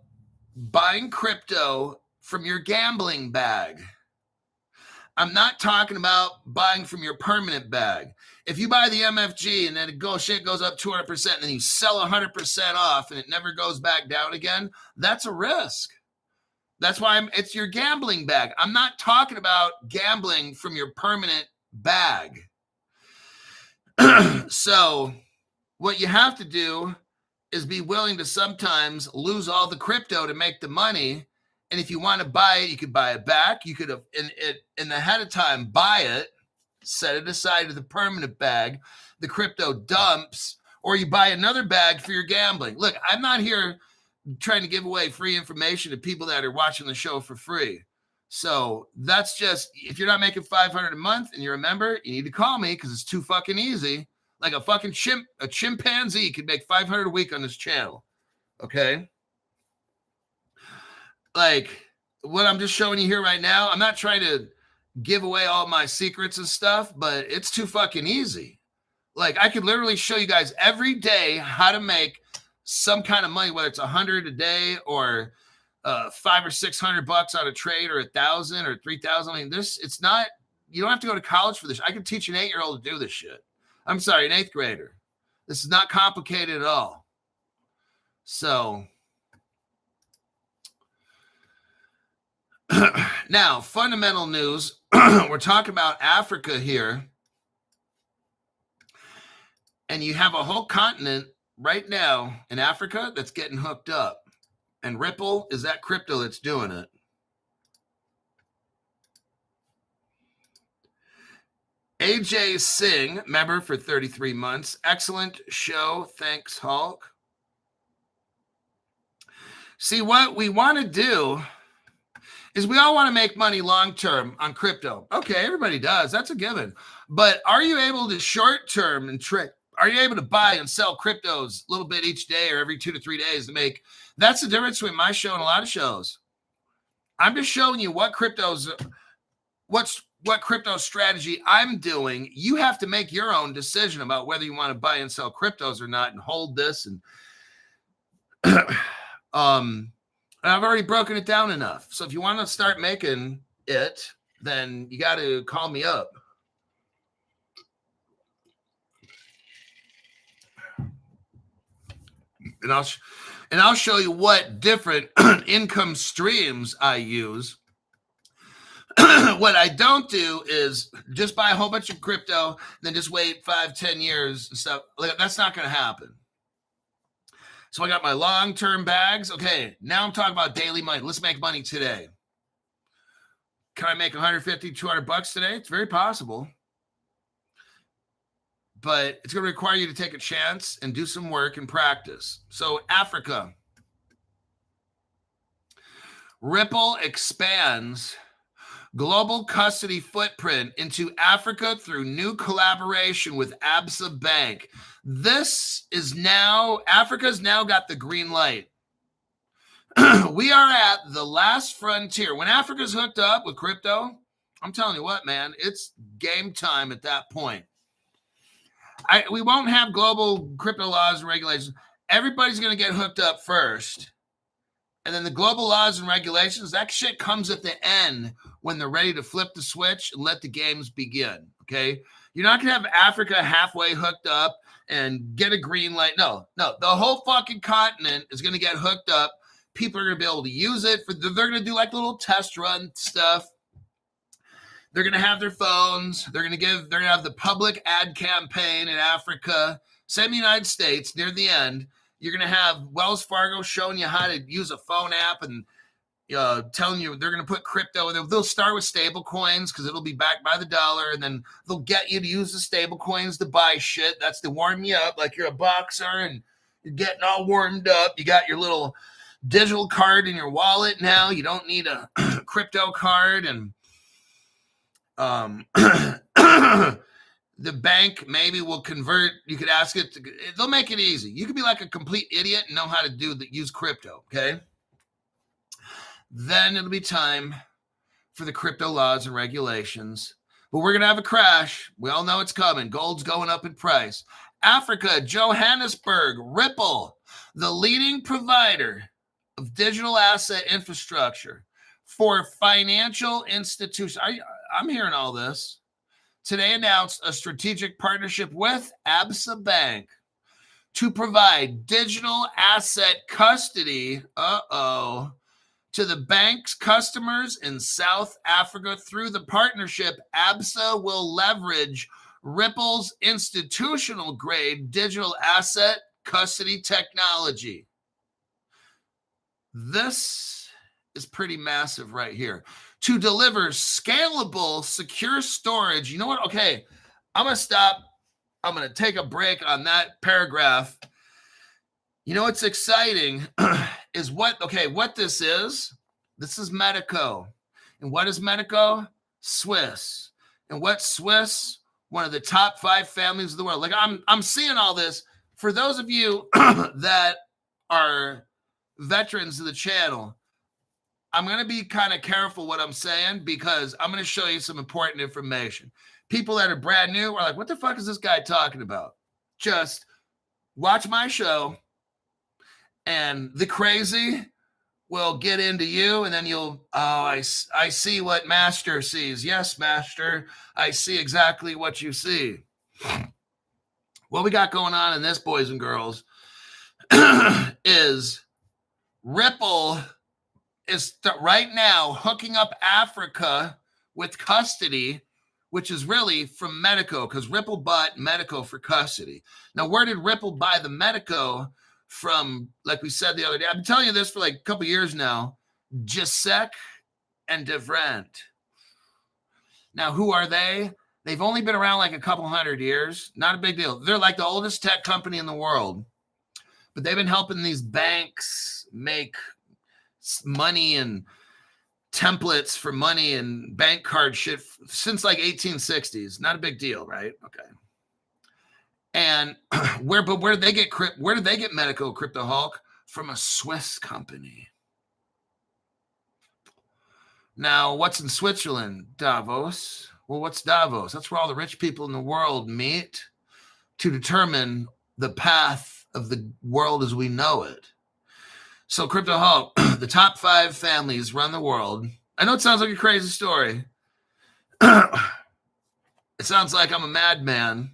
buying crypto from your gambling bag. I'm not talking about buying from your permanent bag. If you buy the MFG and then shit goes up 200% and then you sell 100% off and it never goes back down again, that's a risk. That's why it's your gambling bag. I'm not talking about gambling from your permanent bag. So what you have to do is be willing to sometimes lose all the crypto to make the money. And if you want to buy it, you could buy it back. You could have in the ahead of time buy it, set it aside to the permanent bag. The crypto dumps, or you buy another bag for your gambling. Look, I'm not here trying to give away free information to people that are watching the show for free. So that's just, if you're not making $500 a month and you're a member, you need to call me because it's too fucking easy. Like a fucking chimpanzee could make $500 a week on this channel. Okay. Like what I'm just showing you here right now, I'm not trying to give away all my secrets and stuff, but it's too fucking easy. Like I could literally show you guys every day how to make some kind of money, whether it's $100 a day or $500 or $600 on a trade or $1,000 or $3,000. I mean, it's not, you don't have to go to college for this. I can teach an 8-year-old to do this shit. I'm sorry, an 8th grader. This is not complicated at all. So now, fundamental news. We're talking about Africa here. And you have a whole continent right now in Africa that's getting hooked up. And Ripple is that crypto that's doing it. AJ Singh, member for 33 months. Excellent show. Thanks, Hulk. See, what we want to do is we all want to make money long-term on crypto. Okay, everybody does. That's a given. But are you able to short-term and trade? Are you able to buy and sell cryptos a little bit each day or every 2 to 3 days to make? That's the difference between my show and a lot of shows. I'm just showing you what crypto strategy I'm doing. You have to make your own decision about whether you want to buy and sell cryptos or not and hold this. And I've already broken it down enough. So if you want to start making it, then you got to call me up. And I'll show you what different income streams I use. What I don't do is just buy a whole bunch of crypto and then just wait 5-10 years and stuff. That's not going to happen. So I got my long-term bags. Okay, now I'm talking about daily money. Let's make money today. Can I make $150, $200 today? It's very possible. But it's going to require you to take a chance and do some work and practice. So Africa. Ripple expands global custody footprint into Africa through new collaboration with Absa Bank. This is now, Africa's now got the green light. We are at the last frontier. When Africa's hooked up with crypto, I'm telling you what, man, it's game time at that point. We won't have global crypto laws and regulations. Everybody's going to get hooked up first. And then the global laws and regulations, that shit comes at the end when they're ready to flip the switch and let the games begin, okay? You're not going to have Africa halfway hooked up and get a green light. No. The whole fucking continent is going to get hooked up. People are going to be able to use it. They're going to do like little test run stuff. They're going to have their phones. They're going to have the public ad campaign in Africa. Same United States near the end. You're going to have Wells Fargo showing you how to use a phone app and telling you they're going to put crypto. They'll start with stable coins because it'll be backed by the dollar. And then they'll get you to use the stable coins to buy shit. That's to warm you up like you're a boxer and you're getting all warmed up. You got your little digital card in your wallet now. You don't need a crypto card. And the bank maybe will convert. You could ask it. They'll make it easy. You could be like a complete idiot and know how to use crypto. Okay. Then it'll be time for the crypto laws and regulations. But we're going to have a crash. We all know it's coming. Gold's going up in price. Africa, Johannesburg, Ripple, the leading provider of digital asset infrastructure for financial institutions. I'm hearing all this. Today announced a strategic partnership with Absa Bank to provide digital asset custody, to the bank's customers in South Africa. Through the partnership, Absa will leverage Ripple's institutional-grade digital asset custody technology. This is pretty massive right here. To deliver scalable, secure storage. You know what? Okay, I'm going to stop. I'm going to take a break on that paragraph. You know what's exciting is what this is. This is Medico. And what is Medico? Swiss. And what's Swiss? One of the top 5 families of the world. Like I'm seeing all this. For those of you that are veterans of the channel, I'm going to be kind of careful what I'm saying because I'm going to show you some important information. People that are brand new are like, what the fuck is this guy talking about? Just watch my show and the crazy will get into you, and then you'll, I see what Master sees. Yes, Master, I see exactly what you see. What we got going on in this, boys and girls, is Ripple is right now hooking up Africa with custody, which is really from Medico, because Ripple bought Medico for custody. Now, where did Ripple buy the Medico from? Like we said the other day, I've been telling you this for like a couple years now. Gisek and DeVrent. Now, who are they? They've only been around like a couple hundred years. Not a big deal. They're like the oldest tech company in the world. But they've been helping these banks make money and templates for money and bank card shit since like 1860s. Not a big deal, right? Okay. And where did they get Medico, Crypto Hulk? From a Swiss company. Now, what's in Switzerland? Davos. Well, what's Davos? That's where all the rich people in the world meet to determine the path of the world as we know it. So, Crypto Hulk, the top 5 families run the world. I know it sounds like a crazy story. It sounds like I'm a madman,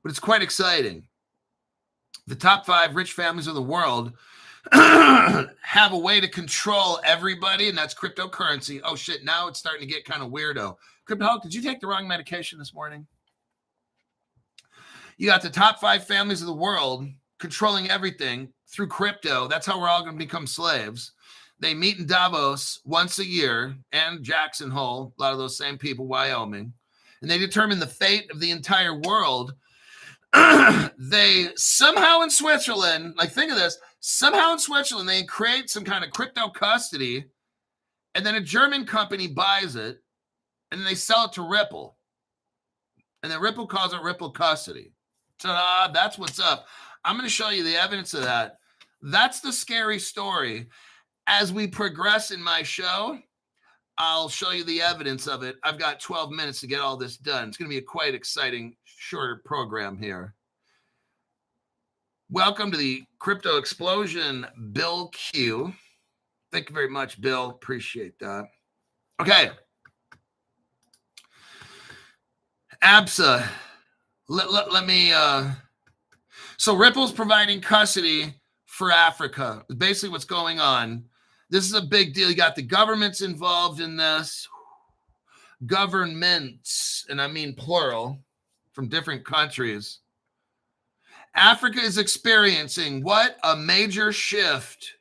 but it's quite exciting. The top 5 rich families of the world have a way to control everybody, and that's cryptocurrency. Oh, shit, now it's starting to get kind of weirdo. Crypto Hulk, did you take the wrong medication this morning? You got the top 5 families of the world controlling everything through crypto. That's how we're all going to become slaves. They meet in Davos once a year, and Jackson Hole, a lot of those same people, Wyoming, and they determine the fate of the entire world. They somehow in Switzerland, like think of this, somehow in Switzerland, they create some kind of crypto custody, and then a German company buys it, and then they sell it to Ripple. And then Ripple calls it Ripple Custody. Ta-da, that's what's up. I'm going to show you the evidence of that. That's the scary story. As we progress in my show, I'll show you the evidence of it. I've got 12 minutes to get all this done. It's going to be a quite exciting, shorter program here. Welcome to the Crypto Explosion, Bill Q. Thank you very much, Bill. Appreciate that. Okay. ABSA. Let me... So Ripple's providing custody for Africa. Basically what's going on. This is a big deal. You got the governments involved in this. Governments, and I mean plural, from different countries. Africa is experiencing what? A major shift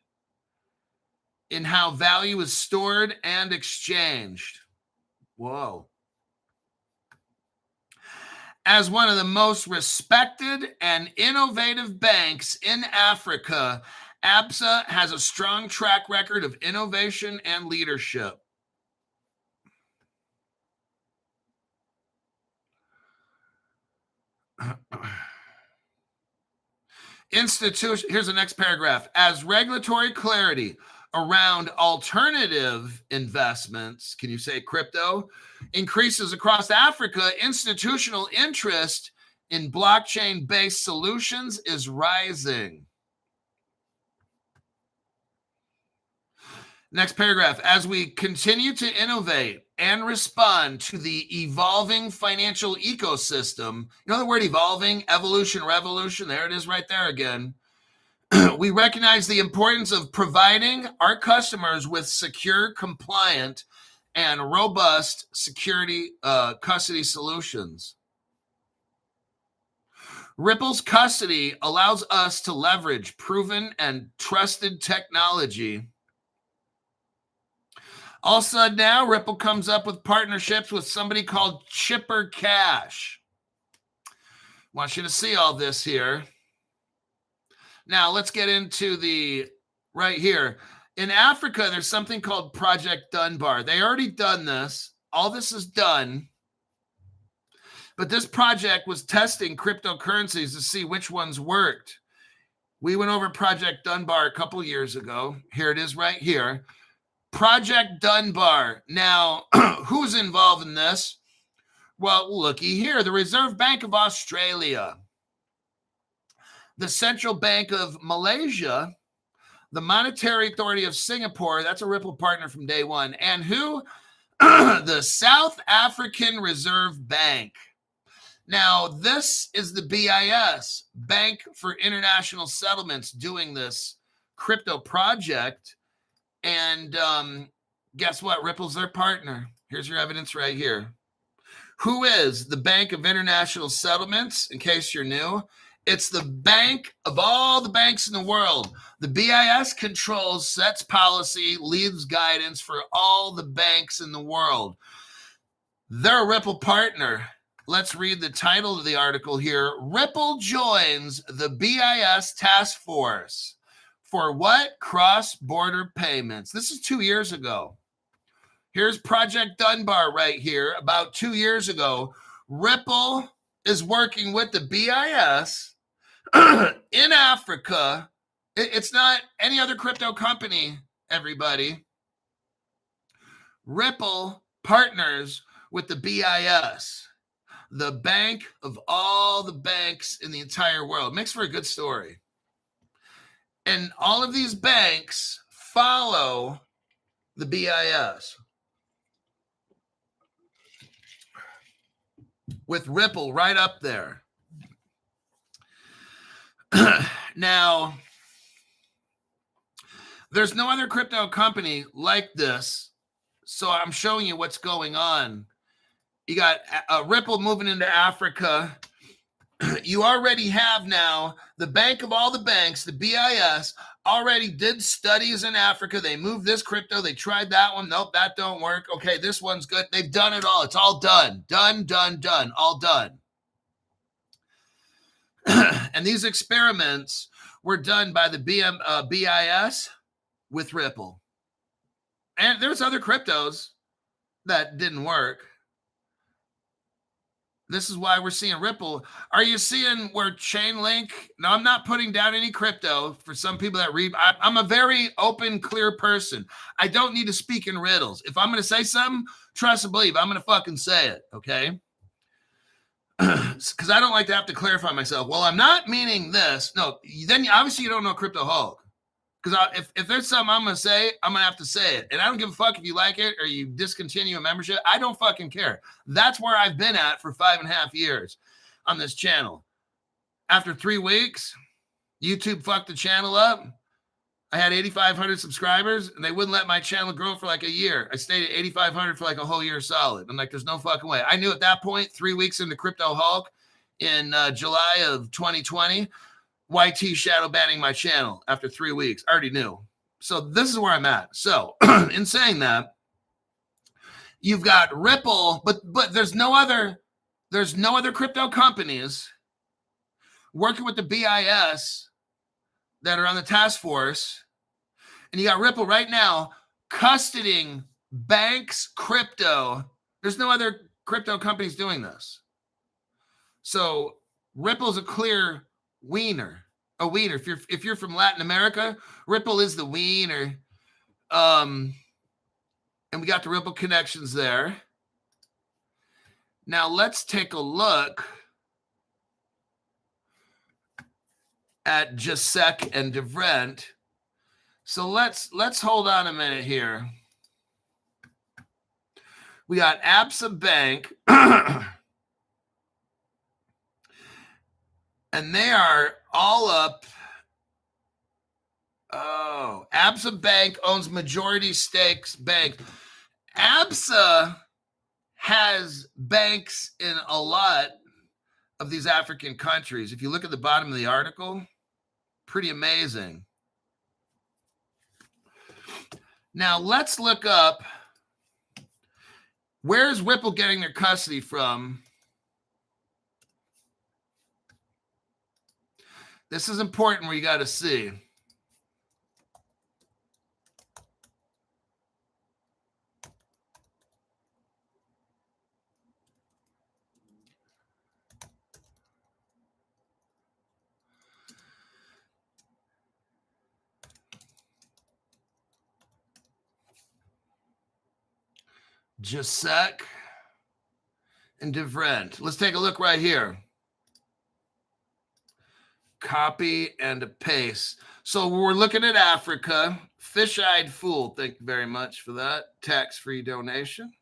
in how value is stored and exchanged. Whoa. As one of the most respected and innovative banks in Africa, ABSA has a strong track record of innovation and leadership. Here's the next paragraph. As regulatory clarity around alternative investments, can you say crypto, increases across Africa, institutional interest in blockchain-based solutions is rising. Next paragraph. As we continue to innovate and respond to the evolving financial ecosystem, you know the word evolving, evolution, revolution, there it is right there again. We recognize the importance of providing our customers with secure, compliant, and robust security custody solutions. Ripple's custody allows us to leverage proven and trusted technology. All of a sudden now, Ripple comes up with partnerships with somebody called Chipper Cash. Want you to see all this here. Now, let's get into the right here. In Africa, there's something called Project Dunbar. They already done this. All this is done. But this project was testing cryptocurrencies to see which ones worked. We went over Project Dunbar a couple years ago. Here it is right here. Project Dunbar. Now, who's involved in this? Well, looky here. The Reserve Bank of Australia, the Central Bank of Malaysia, the Monetary Authority of Singapore, that's a Ripple partner from day one, and who? The South African Reserve Bank. Now, this is the BIS, Bank for International Settlements, doing this crypto project. And guess what? Ripple's their partner. Here's your evidence right here. Who is the Bank of International Settlements, in case you're new? It's the bank of all the banks in the world. The BIS controls, sets policy, leaves guidance for all the banks in the world. They're a Ripple partner. Let's read the title of the article here. Ripple joins the BIS task force. For what? Cross-border payments. This is 2 years ago. Here's Project Dunbar right here. About 2 years ago, Ripple is working with the BIS in Africa. It's not any other crypto company, everybody. Ripple partners with the BIS, the bank of all the banks in the entire world. Makes for a good story. And all of these banks follow the BIS. With Ripple right up there. Now, there's no other crypto company like this. So I'm showing you what's going on. You got Ripple moving into Africa. You already have now the bank of all the banks, the BIS, already did studies in Africa. They moved this crypto. They tried that one. Nope, that don't work. Okay, this one's good. They've done it all. It's all done. Done, all done. And these experiments were done by the BIS with Ripple. And there's other cryptos that didn't work. This is why we're seeing Ripple. Are you seeing where Chainlink? No, I'm not putting down any crypto for some people that read. I'm a very open, clear person. I don't need to speak in riddles. If I'm going to say something, trust and believe. I'm going to fucking say it, okay? Because I don't like to have to clarify myself. Well, I'm not meaning this. No, then obviously you don't know Crypto Hulk. Because if there's something I'm going to say, I'm going to have to say it. And I don't give a fuck if you like it or you discontinue a membership. I don't fucking care. That's where I've been at for 5.5 years on this channel. After 3 weeks, YouTube fucked the channel up. I had 8,500 subscribers, and they wouldn't let my channel grow for like a year. I stayed at 8,500 for like a whole year solid. I'm like, there's no fucking way. I knew at that point, 3 weeks into Crypto Hulk in July of 2020, YT shadow banning my channel after 3 weeks. I already knew. So this is where I'm at. So in saying that, you've got Ripple, but there's no other crypto companies working with the BIS that are on the task force. And you got Ripple right now custodying banks' crypto. There's no other crypto companies doing this. So Ripple's a clear wiener. A wiener. If you're from Latin America, Ripple is the wiener. And we got the Ripple connections there. Now let's take a look at Gisek and DeVrent. So let's hold on a minute here. We got Absa Bank, and they are all up. Oh, Absa Bank owns majority stakes bank. Absa has banks in a lot of these African countries. If you look at the bottom of the article, pretty amazing. Now let's look up, where's Ripple getting their custody from? This is important where you got to see. Gisek and DeVrent. Let's take a look right here. Copy and paste. So we're looking at Africa. Fish-eyed fool. Thank you very much for that. Tax-free donation.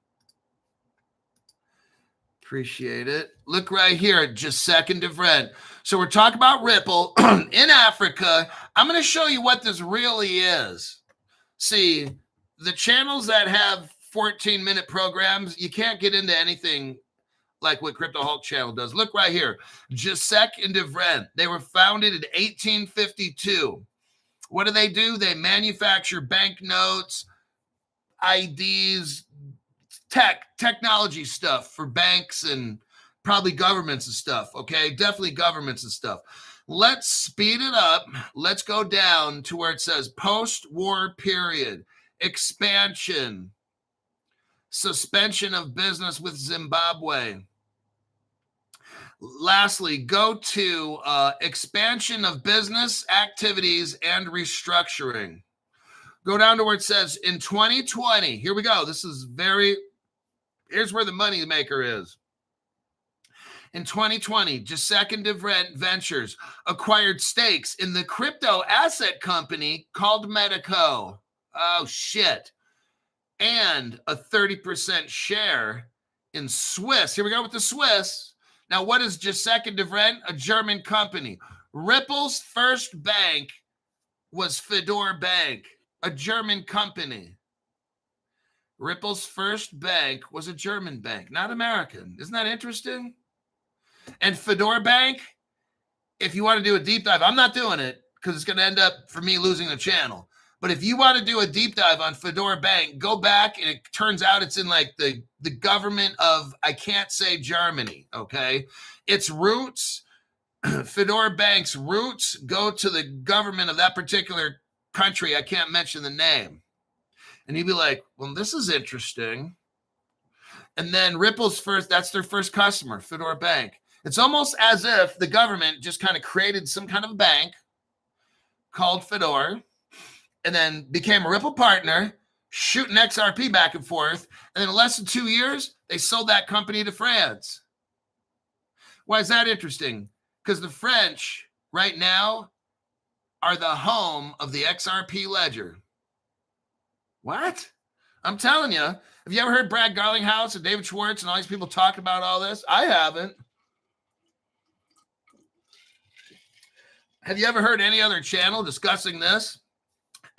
Appreciate it. Look right here at Gisek and DeVrent. So we're talking about Ripple in Africa. I'm going to show you what this really is. See, the channels that have 14-minute programs, you can't get into anything like what Crypto Hulk channel does. Look right here. Gisek and DeVrent. They were founded in 1852. What do? They manufacture banknotes, IDs, technology stuff for banks and probably governments and stuff, okay? Definitely governments and stuff. Let's speed it up. Let's go down to where it says post-war period, expansion, suspension of business with Zimbabwe. Lastly, go to expansion of business activities and restructuring. Go down to where it says in 2020. Here we go. Here's where the money maker is. In 2020, Gisek and DeVrent Ventures acquired stakes in the crypto asset company called Medico. Oh, shit. And a 30% share in Swiss. Here we go with the Swiss. Now, what is Gisek and DeVrent? A German company. Ripple's first bank was Fedor Bank, a German company. Ripple's first bank was a German bank, not American. Isn't that interesting? And Fedor Bank, if you want to do a deep dive, I'm not doing it because it's going to end up for me losing the channel. But if you want to do a deep dive on Fedor Bank, go back, and it turns out it's in like the government of, I can't say Germany, okay? Its roots, Fedor Bank's roots go to the government of that particular country. I can't mention the name. And you'd be like, well, this is interesting. And then Ripple's that's their first customer, Fedor Bank. It's almost as if the government just kind of created some kind of a bank called Fedor, and then became a Ripple partner, shooting XRP back and forth. And then in less than 2 years, they sold that company to France. Why is that interesting? Because the French right now are the home of the XRP ledger. What? I'm telling you. Have you ever heard Brad Garlinghouse and David Schwartz and all these people talk about all this? I haven't. Have you ever heard any other channel discussing this?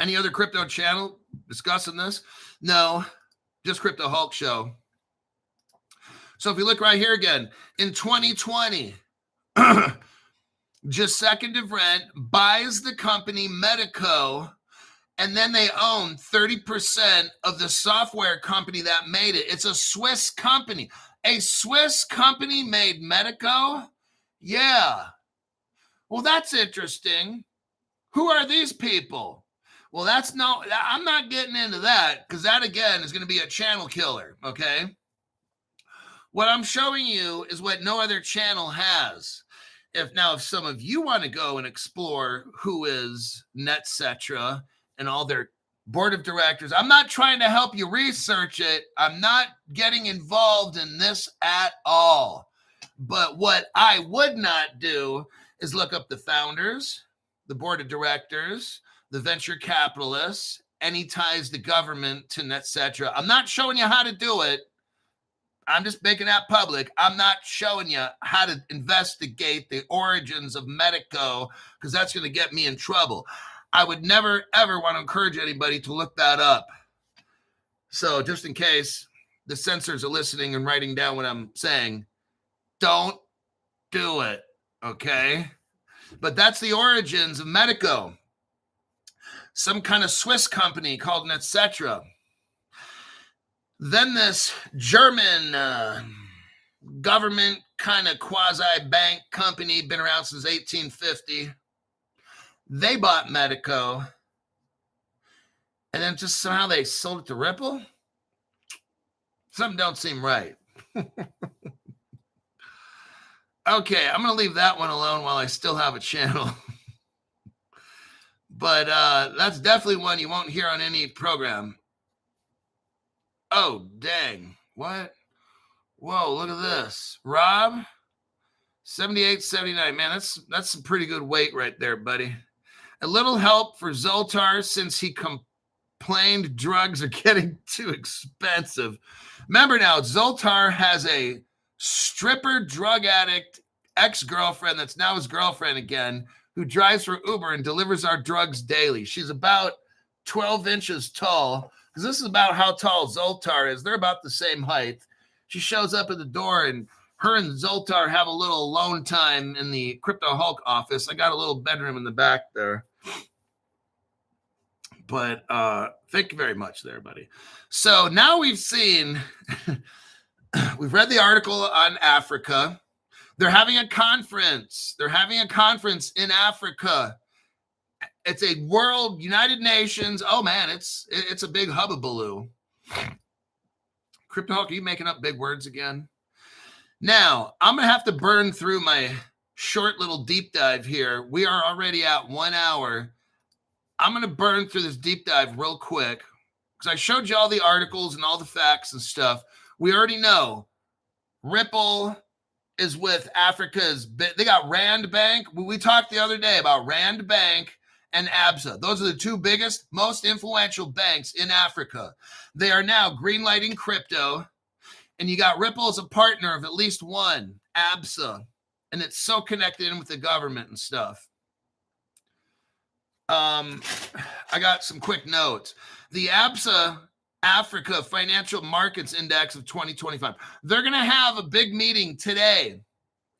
Any other crypto channel discussing this? No, just Crypto Hulk Show. So if you look right here again, in 2020, Gisek and DeVrent buys the company Medico, and then they own 30% of the software company that made it. It's a Swiss company. A Swiss company made Medico? Yeah. Well, that's interesting. Who are these people? Well, I'm not getting into that because that, again, is going to be a channel killer, okay? What I'm showing you is what no other channel has. If some of you want to go and explore who is Netcetra and all their board of directors, I'm not trying to help you research it. I'm not getting involved in this at all. But what I would not do is look up the founders. the board of directors, the venture capitalists, any ties to government, and etc. I'm not showing you how to do it. I'm just making that public. I'm not showing you how to investigate the origins of Medico, because that's going to get me in trouble. I would never, ever want to encourage anybody to look that up. So just in case the censors are listening and writing down what I'm saying, don't do it, okay? But that's the origins of Medico. Some kind of Swiss company called an etc. Then this German government kind of quasi-bank company, been around since 1850. They bought Medico. And then just somehow they sold it to Ripple. Something don't seem right. Okay, I'm going to leave that one alone while I still have a channel. But that's definitely one you won't hear on any program. Oh, dang. What? Whoa, look at this. Rob, 78.79. Man, that's some pretty good weight right there, buddy. A little help for Zoltar since he complained drugs are getting too expensive. Remember now, Zoltar has a stripper drug addict ex-girlfriend that's now his girlfriend again, who drives for Uber and delivers our drugs daily. She's about 12 inches tall, because this is about how tall Zoltar is. They're about the same height. She shows up at the door, and her and Zoltar have a little alone time in the Crypto Hulk office. I got a little bedroom in the back there. But thank you very much there, buddy. So now we've seen, we've read the article on Africa. They're having a conference. They're having a conference in Africa. It's a world United Nations. Oh, man, it's a big hubbubaloo. Crypto Hulk, are you making up big words again? Now, I'm going to have to burn through my short little deep dive here. We are already at 1 hour. I'm going to burn through this deep dive real quick because I showed you all the articles and all the facts and stuff. We already know Ripple is with Africa's. They got Rand Bank. We talked the other day about Rand Bank and ABSA. Those are the two biggest, most influential banks in Africa. They are now greenlighting crypto. And you got Ripple as a partner of at least one, ABSA. And it's so connected in with the government and stuff. I got some quick notes. The ABSA Africa Financial Markets Index of 2025. They're going to have a big meeting today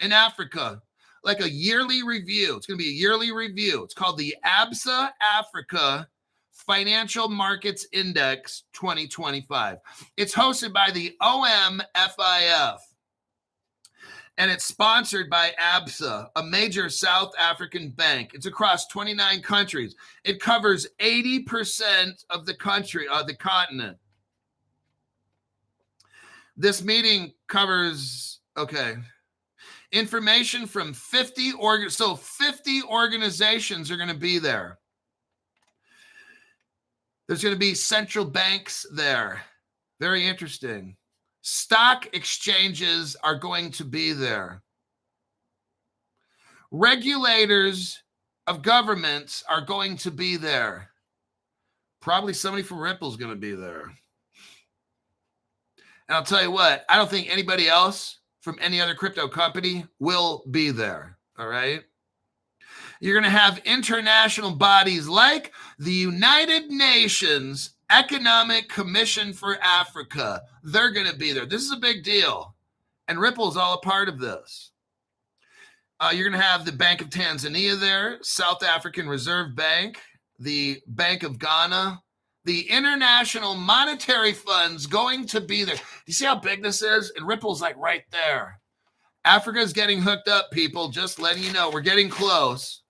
in Africa, like a yearly review. It's going to be a yearly review. It's called the ABSA Africa Financial Markets Index 2025. It's hosted by the OMFIF. And it's sponsored by ABSA, a major South African bank. It's across 29 countries. It covers 80% of the country, the continent. This meeting covers, information from 50 organizations are going to be there. There's going to be central banks there. Very interesting. Stock exchanges are going to be there. Regulators of governments are going to be there. Probably somebody from Ripple is going to be there. And I'll tell you what, I don't think anybody else from any other crypto company will be there. All right. You're going to have international bodies like the United Nations Economic Commission for Africa. They're going to be there. This is a big deal. And Ripple is all a part of this. You're going to have the Bank of Tanzania there, South African Reserve Bank, the Bank of Ghana, the International Monetary Fund's going to be there. You see how big this is? And Ripple's like right there. Africa's getting hooked up, people. Just letting you know, we're getting close.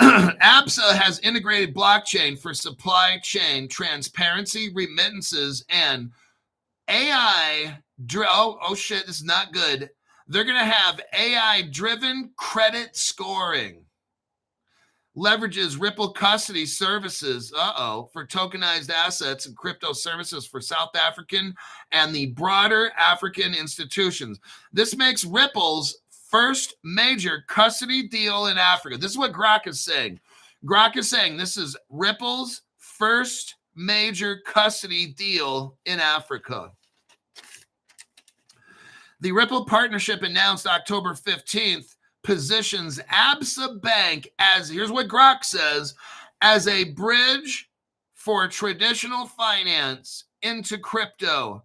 ABSA has integrated blockchain for supply chain transparency, remittances, and AI. Oh shit, this is not good. They're going to have AI-driven credit scoring. Leverages Ripple custody services, for tokenized assets and crypto services for South African and the broader African institutions. This makes Ripple's first major custody deal in Africa. This is what Grok is saying. Grok is saying this is Ripple's first major custody deal in Africa. The Ripple partnership announced October 15th positions Absa Bank as, here's what Grok says, as a bridge for traditional finance into crypto.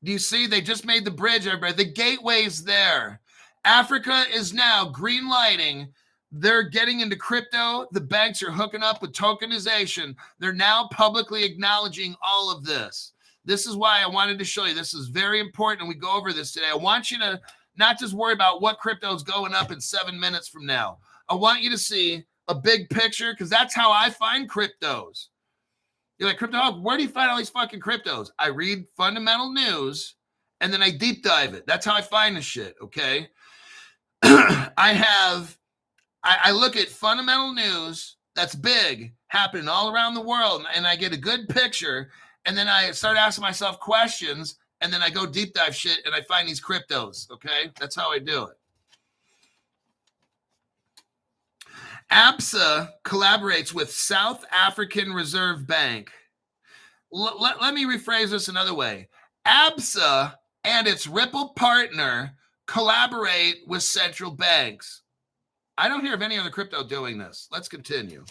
Do you see? They just made the bridge, everybody. The gateway's there. Africa is now green lighting. They're getting into crypto. The banks are hooking up with tokenization. They're now publicly acknowledging all of this. This is why I wanted to show you. This is very important, and we go over this today. I want you to not just worry about what crypto is going up in 7 minutes from now. I want you to see a big picture, because that's how I find cryptos. You're like, Crypto, where do you find all these fucking cryptos? I read fundamental news, and then I deep dive it. That's how I find the shit, okay? I look at fundamental news that's big, happening all around the world, and I get a good picture, and then I start asking myself questions, and then I go deep dive shit, and I find these cryptos, okay? That's how I do it. Absa collaborates with South African Reserve Bank. Let me rephrase this another way. Absa and its Ripple partner collaborate with central banks. I don't hear of any other crypto doing this. Let's continue.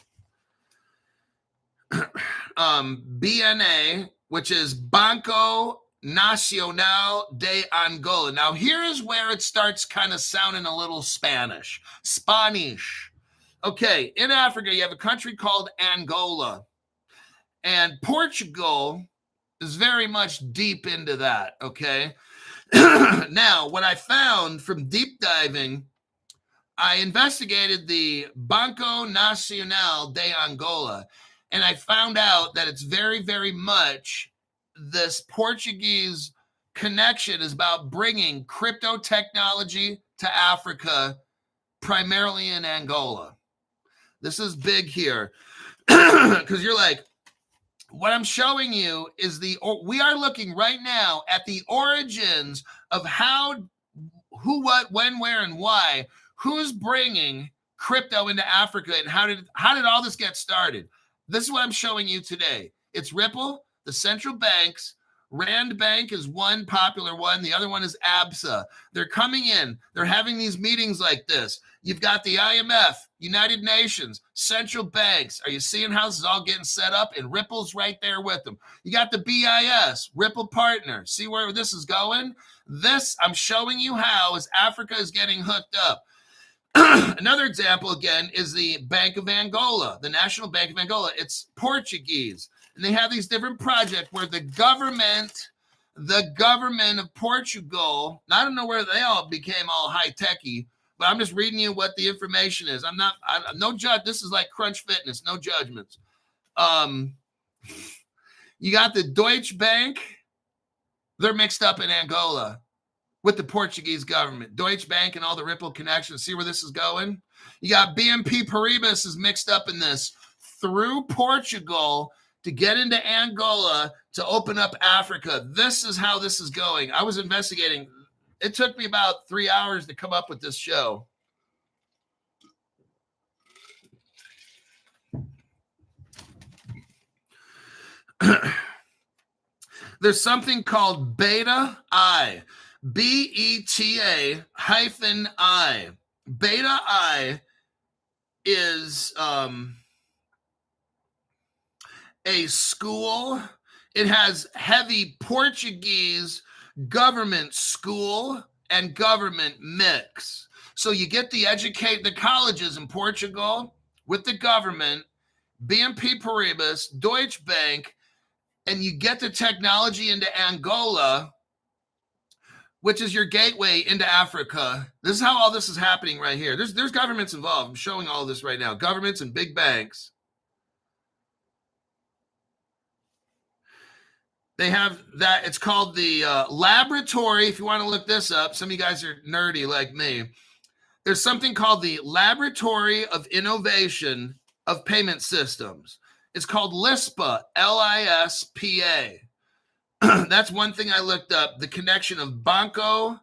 BNA, which is Banco Nacional de Angola. Now, here is where it starts kind of sounding a little Spanish. Okay, in Africa, you have a country called Angola. And Portugal is very much deep into that, okay? Now, what I found from deep diving, I investigated the Banco Nacional de Angola, and I found out that it's very, very much this Portuguese connection is about bringing crypto technology to Africa, primarily in Angola. This is big here, because you're like, what I'm showing you is we are looking right now at the origins of how, who, what, when, where, and why. Who's bringing crypto into Africa, and how did all this get started? This is what I'm showing you today. It's Ripple, the central banks. Rand Bank is one popular one. The other one is Absa. They're coming in. They're having these meetings like this. You've got the IMF, United Nations, central banks. Are you seeing how this is all getting set up? And Ripple's right there with them. You got the BIS, Ripple partner. See where this is going? This, I'm showing you how, as Africa is getting hooked up. Another example, again, is the Bank of Angola, the National Bank of Angola. It's Portuguese. And they have these different projects where the government of Portugal, I don't know where they all became all high-techy, but I'm just reading you what the information is. I'm no judge. This is like Crunch Fitness, no judgments. You got the Deutsche Bank. They're mixed up in Angola with the Portuguese government. Deutsche Bank and all the Ripple connections. See where this is going? You got BNP Paribas is mixed up in this through Portugal to get into Angola to open up Africa. This is how this is going. I was investigating. It took me about 3 hours to come up with this show. There's something called Beta I. BETA-I. Beta I is a school. It has heavy Portuguese government school and government mix. So you get the colleges in Portugal with the government, BNP Paribas, Deutsche Bank, and you get the technology into Angola, which is your gateway into Africa. This is how all this is happening right here. There's governments involved. I'm showing all this right now. Governments and big banks. They have that. It's called the laboratory. If you want to look this up, some of you guys are nerdy like me. There's something called the Laboratory of Innovation of Payment Systems. It's called LISPA, L-I-S-P-A. That's one thing I looked up, the connection of Banco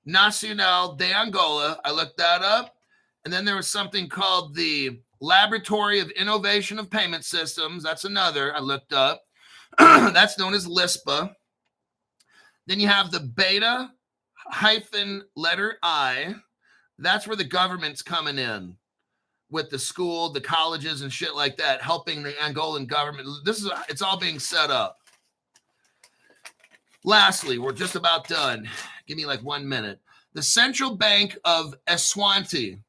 Nacional de Angola. I looked that up. And then there was something called the Laboratory of Innovation of Payment Systems. That's another I looked up. That's known as LISPA. Then you have the beta hyphen letter I. That's where the government's coming in with the school, the colleges, and shit like that, helping the Angolan government. It's all being set up. Lastly, we're just about done. Give me like 1 minute. The Central Bank of Eswatini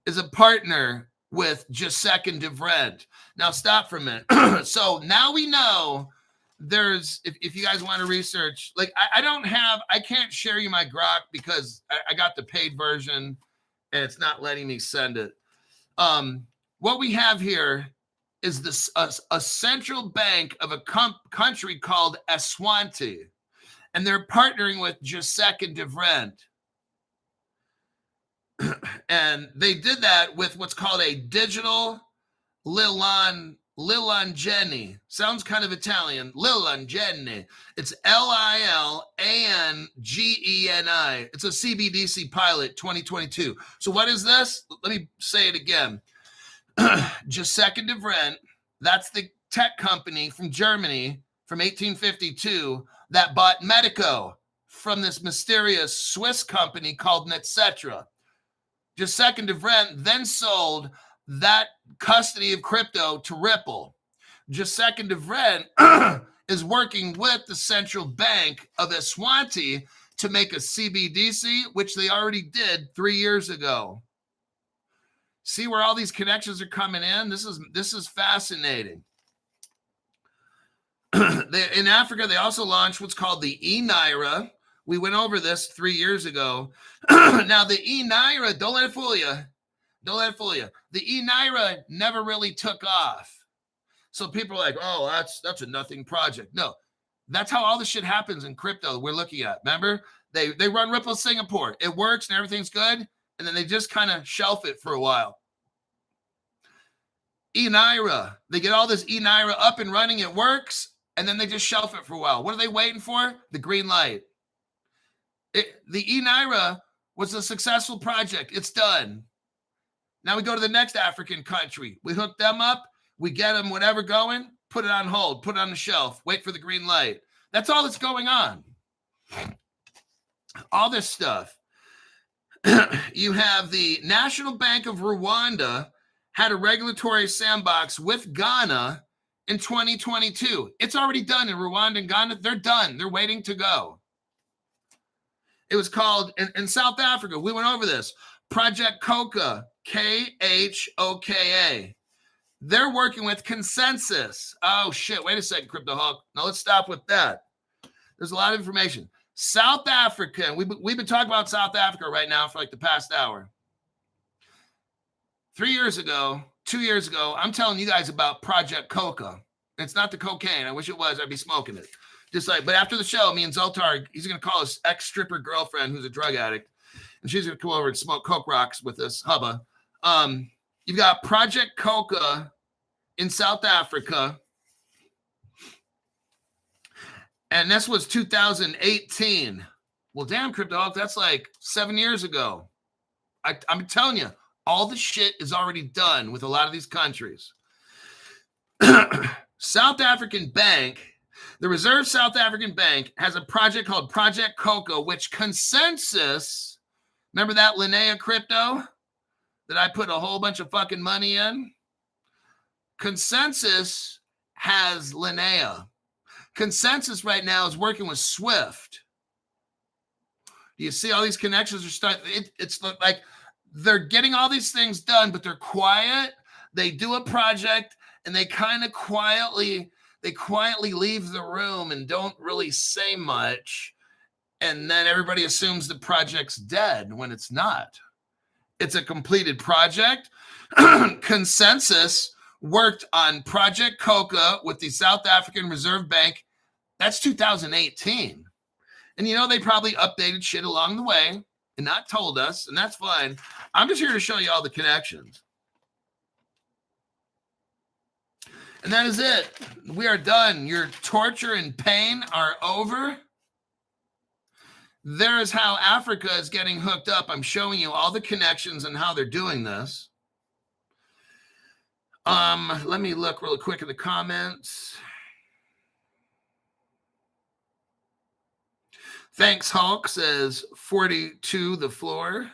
is a partner with Giuseppe DeVrent. Now stop for a minute. So now we know there's, if you guys want to research, like I can't share you my grok because I got the paid version and it's not letting me send it. What we have here is this a central bank of a country called Eswatini, and they're partnering with Giuseppe DeVrent. And they did that with what's called a digital Lilangeni. Sounds kind of Italian. Lilangeni. It's Lilangeni. It's a CBDC pilot 2022. So what is this? Let me say it again. Giuseppe DeVrent, that's the tech company from Germany from 1852 that bought Medico from this mysterious Swiss company called Netcetra. Giuseppe DeVrent then sold that custody of crypto to Ripple. Giuseppe DeVrent is working with the Central Bank of Eswatini to make a CBDC, which they already did 3 years ago. See where all these connections are coming in? This is fascinating. In Africa, they also launched what's called the e-Naira. We went over this 3 years ago. Now, the e-Naira, don't let it fool you. Don't let it fool you. The e-Naira never really took off. So people are like, oh, that's a nothing project. No, that's how all this shit happens in crypto we're looking at. Remember? They run Ripple Singapore. It works and everything's good. And then they just kind of shelf it for a while. e-Naira. They get all this e-Naira up and running. It works. And then they just shelf it for a while. What are they waiting for? The green light. The e-Naira was a successful project. It's done. Now we go to the next African country. We hook them up. We get them whatever going. Put it on hold. Put it on the shelf. Wait for the green light. That's all that's going on. All this stuff. You have the National Bank of Rwanda had a regulatory sandbox with Ghana in 2022. It's already done in Rwanda and Ghana. They're done. They're waiting to go. It was called, in South Africa, we went over this, Project Coca, Khoka. They're working with Consensus. Oh, shit. Wait a second, Crypto Hulk. Now, let's stop with that. There's a lot of information. South Africa, we've been talking about South Africa right now for like the past hour. 3 years ago, 2 years ago, I'm telling you guys about Project Coca. It's not the cocaine. I wish it was. I'd be smoking it. Just like, but after the show, me and Zoltar, he's going to call his ex-stripper girlfriend who's a drug addict, and she's going to come over and smoke Coke Rocks with us, hubba. You've got Project Coca in South Africa, and this was 2018. Well, damn, Crypto, that's like 7 years ago. I'm telling you, all the shit is already done with a lot of these countries. South African Bank, the Reserve South African Bank, has a project called Project Coca, which Consensus, remember that Linnea crypto that I put a whole bunch of fucking money in? Consensus has Linnea. Consensus right now is working with Swift. Do you see all these connections are starting? It's like they're getting all these things done, but they're quiet. They do a project and they kind of quietly leave the room and don't really say much. And then everybody assumes the project's dead when it's not. It's a completed project. Consensus worked on Project Coca with the South African Reserve Bank. That's 2018. And you know, they probably updated shit along the way and not told us, and that's fine. I'm just here to show you all the connections. And that is it. We are done. Your torture and pain are over. there is how Africa is getting hooked up. I'm showing you all the connections and how they're doing this. Let me look really quick at the comments. Thanks, Hulk says 42 the floor.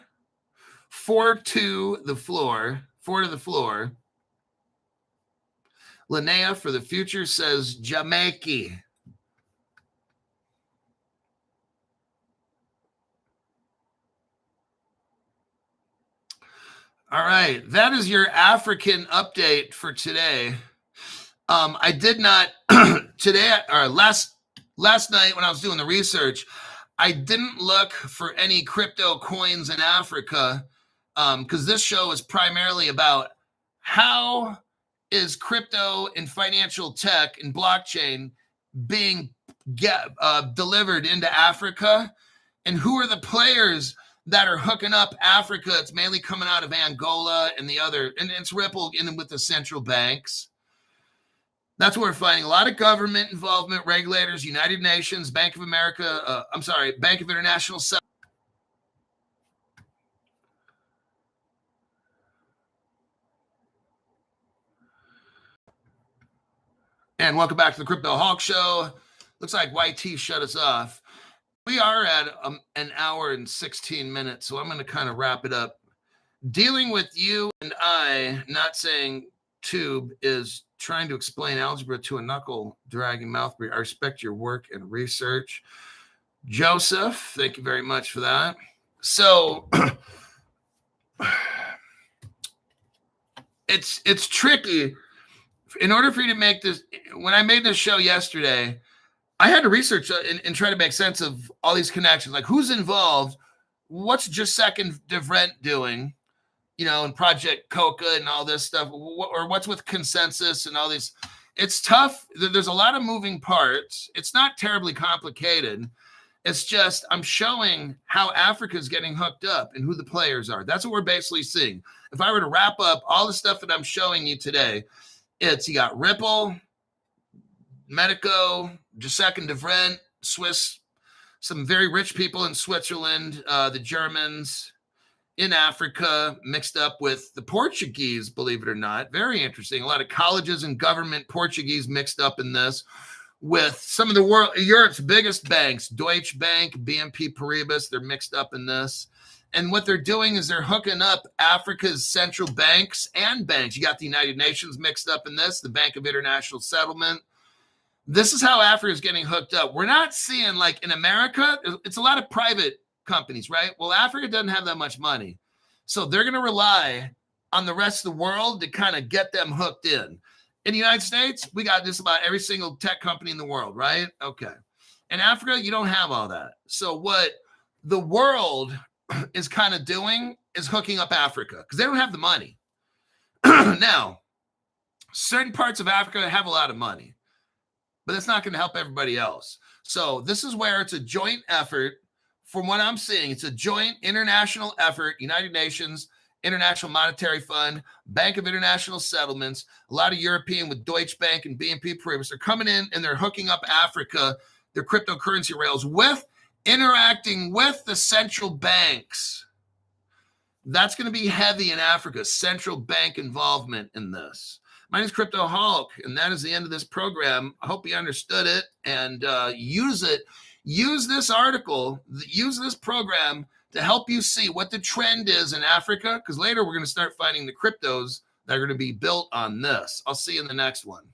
4 to the floor. 4 to the floor. Linnea for the future says Jamaica. All right, that is your African update for today. I did not today or last night when I was doing the research, I didn't look for any crypto coins in Africa because this show is primarily about how is crypto and financial tech and blockchain being delivered into Africa, and who are the players that are hooking up Africa. It's mainly coming out of Angola and the other, and it's rippled in with the central banks. That's what we're finding. A lot of government involvement, regulators, United Nations, Bank of America, Bank of International Settlement. And welcome back to the Crypto Hawk Show. Looks like YT shut us off. We are at an hour and 16 minutes, so I'm going to kind of wrap it up. Dealing with you and I, not saying tube, is trying to explain algebra to a knuckle-dragging mouth breather. I respect your work and research. Joseph, thank you very much for that. So it's tricky. In order for you to make this, when I made this show yesterday, I had to research and try to make sense of all these connections, like who's involved, what's Just Second DeVrent doing, and Project Coca and all this stuff, or what's with consensus and all these. It's tough. There's a lot of moving parts. It's not terribly complicated. It's just I'm showing how Africa is getting hooked up and who the players are. That's what we're basically seeing. If I were to wrap up all the stuff that I'm showing you today, you got Ripple, Medico, Just Second DeVrent, Swiss, some very rich people in Switzerland, the Germans in Africa, mixed up with the Portuguese, believe it or not. Very interesting. A lot of colleges and government Portuguese mixed up in this with some of Europe's biggest banks, Deutsche Bank, BNP Paribas, they're mixed up in this. And what they're doing is they're hooking up Africa's central banks and banks. You got the United Nations mixed up in this, the Bank of International Settlement. This is how Africa is getting hooked up. We're not seeing, like in America, it's a lot of private companies, right? Well, Africa doesn't have that much money. So they're going to rely on the rest of the world to kind of get them hooked in. In the United States, we got just about every single tech company in the world, right? Okay. In Africa, you don't have all that. So what the world is kind of doing is hooking up Africa because they don't have the money. Now, certain parts of Africa have a lot of money, but that's not going to help everybody else. So this is where it's a joint effort. From what I'm seeing, it's a joint international effort, United Nations, International Monetary Fund, Bank of International Settlements, a lot of European with Deutsche Bank and BNP Paribas. They're coming in and they're hooking up Africa, their cryptocurrency rails, with interacting with the central banks. That's going to be heavy in Africa, central bank involvement in this. My name is Crypto Hulk, and that is the end of this program. I hope you understood it and use it. Use this article, use this program to help you see what the trend is in Africa, because later we're going to start finding the cryptos that are going to be built on this. I'll see you in the next one.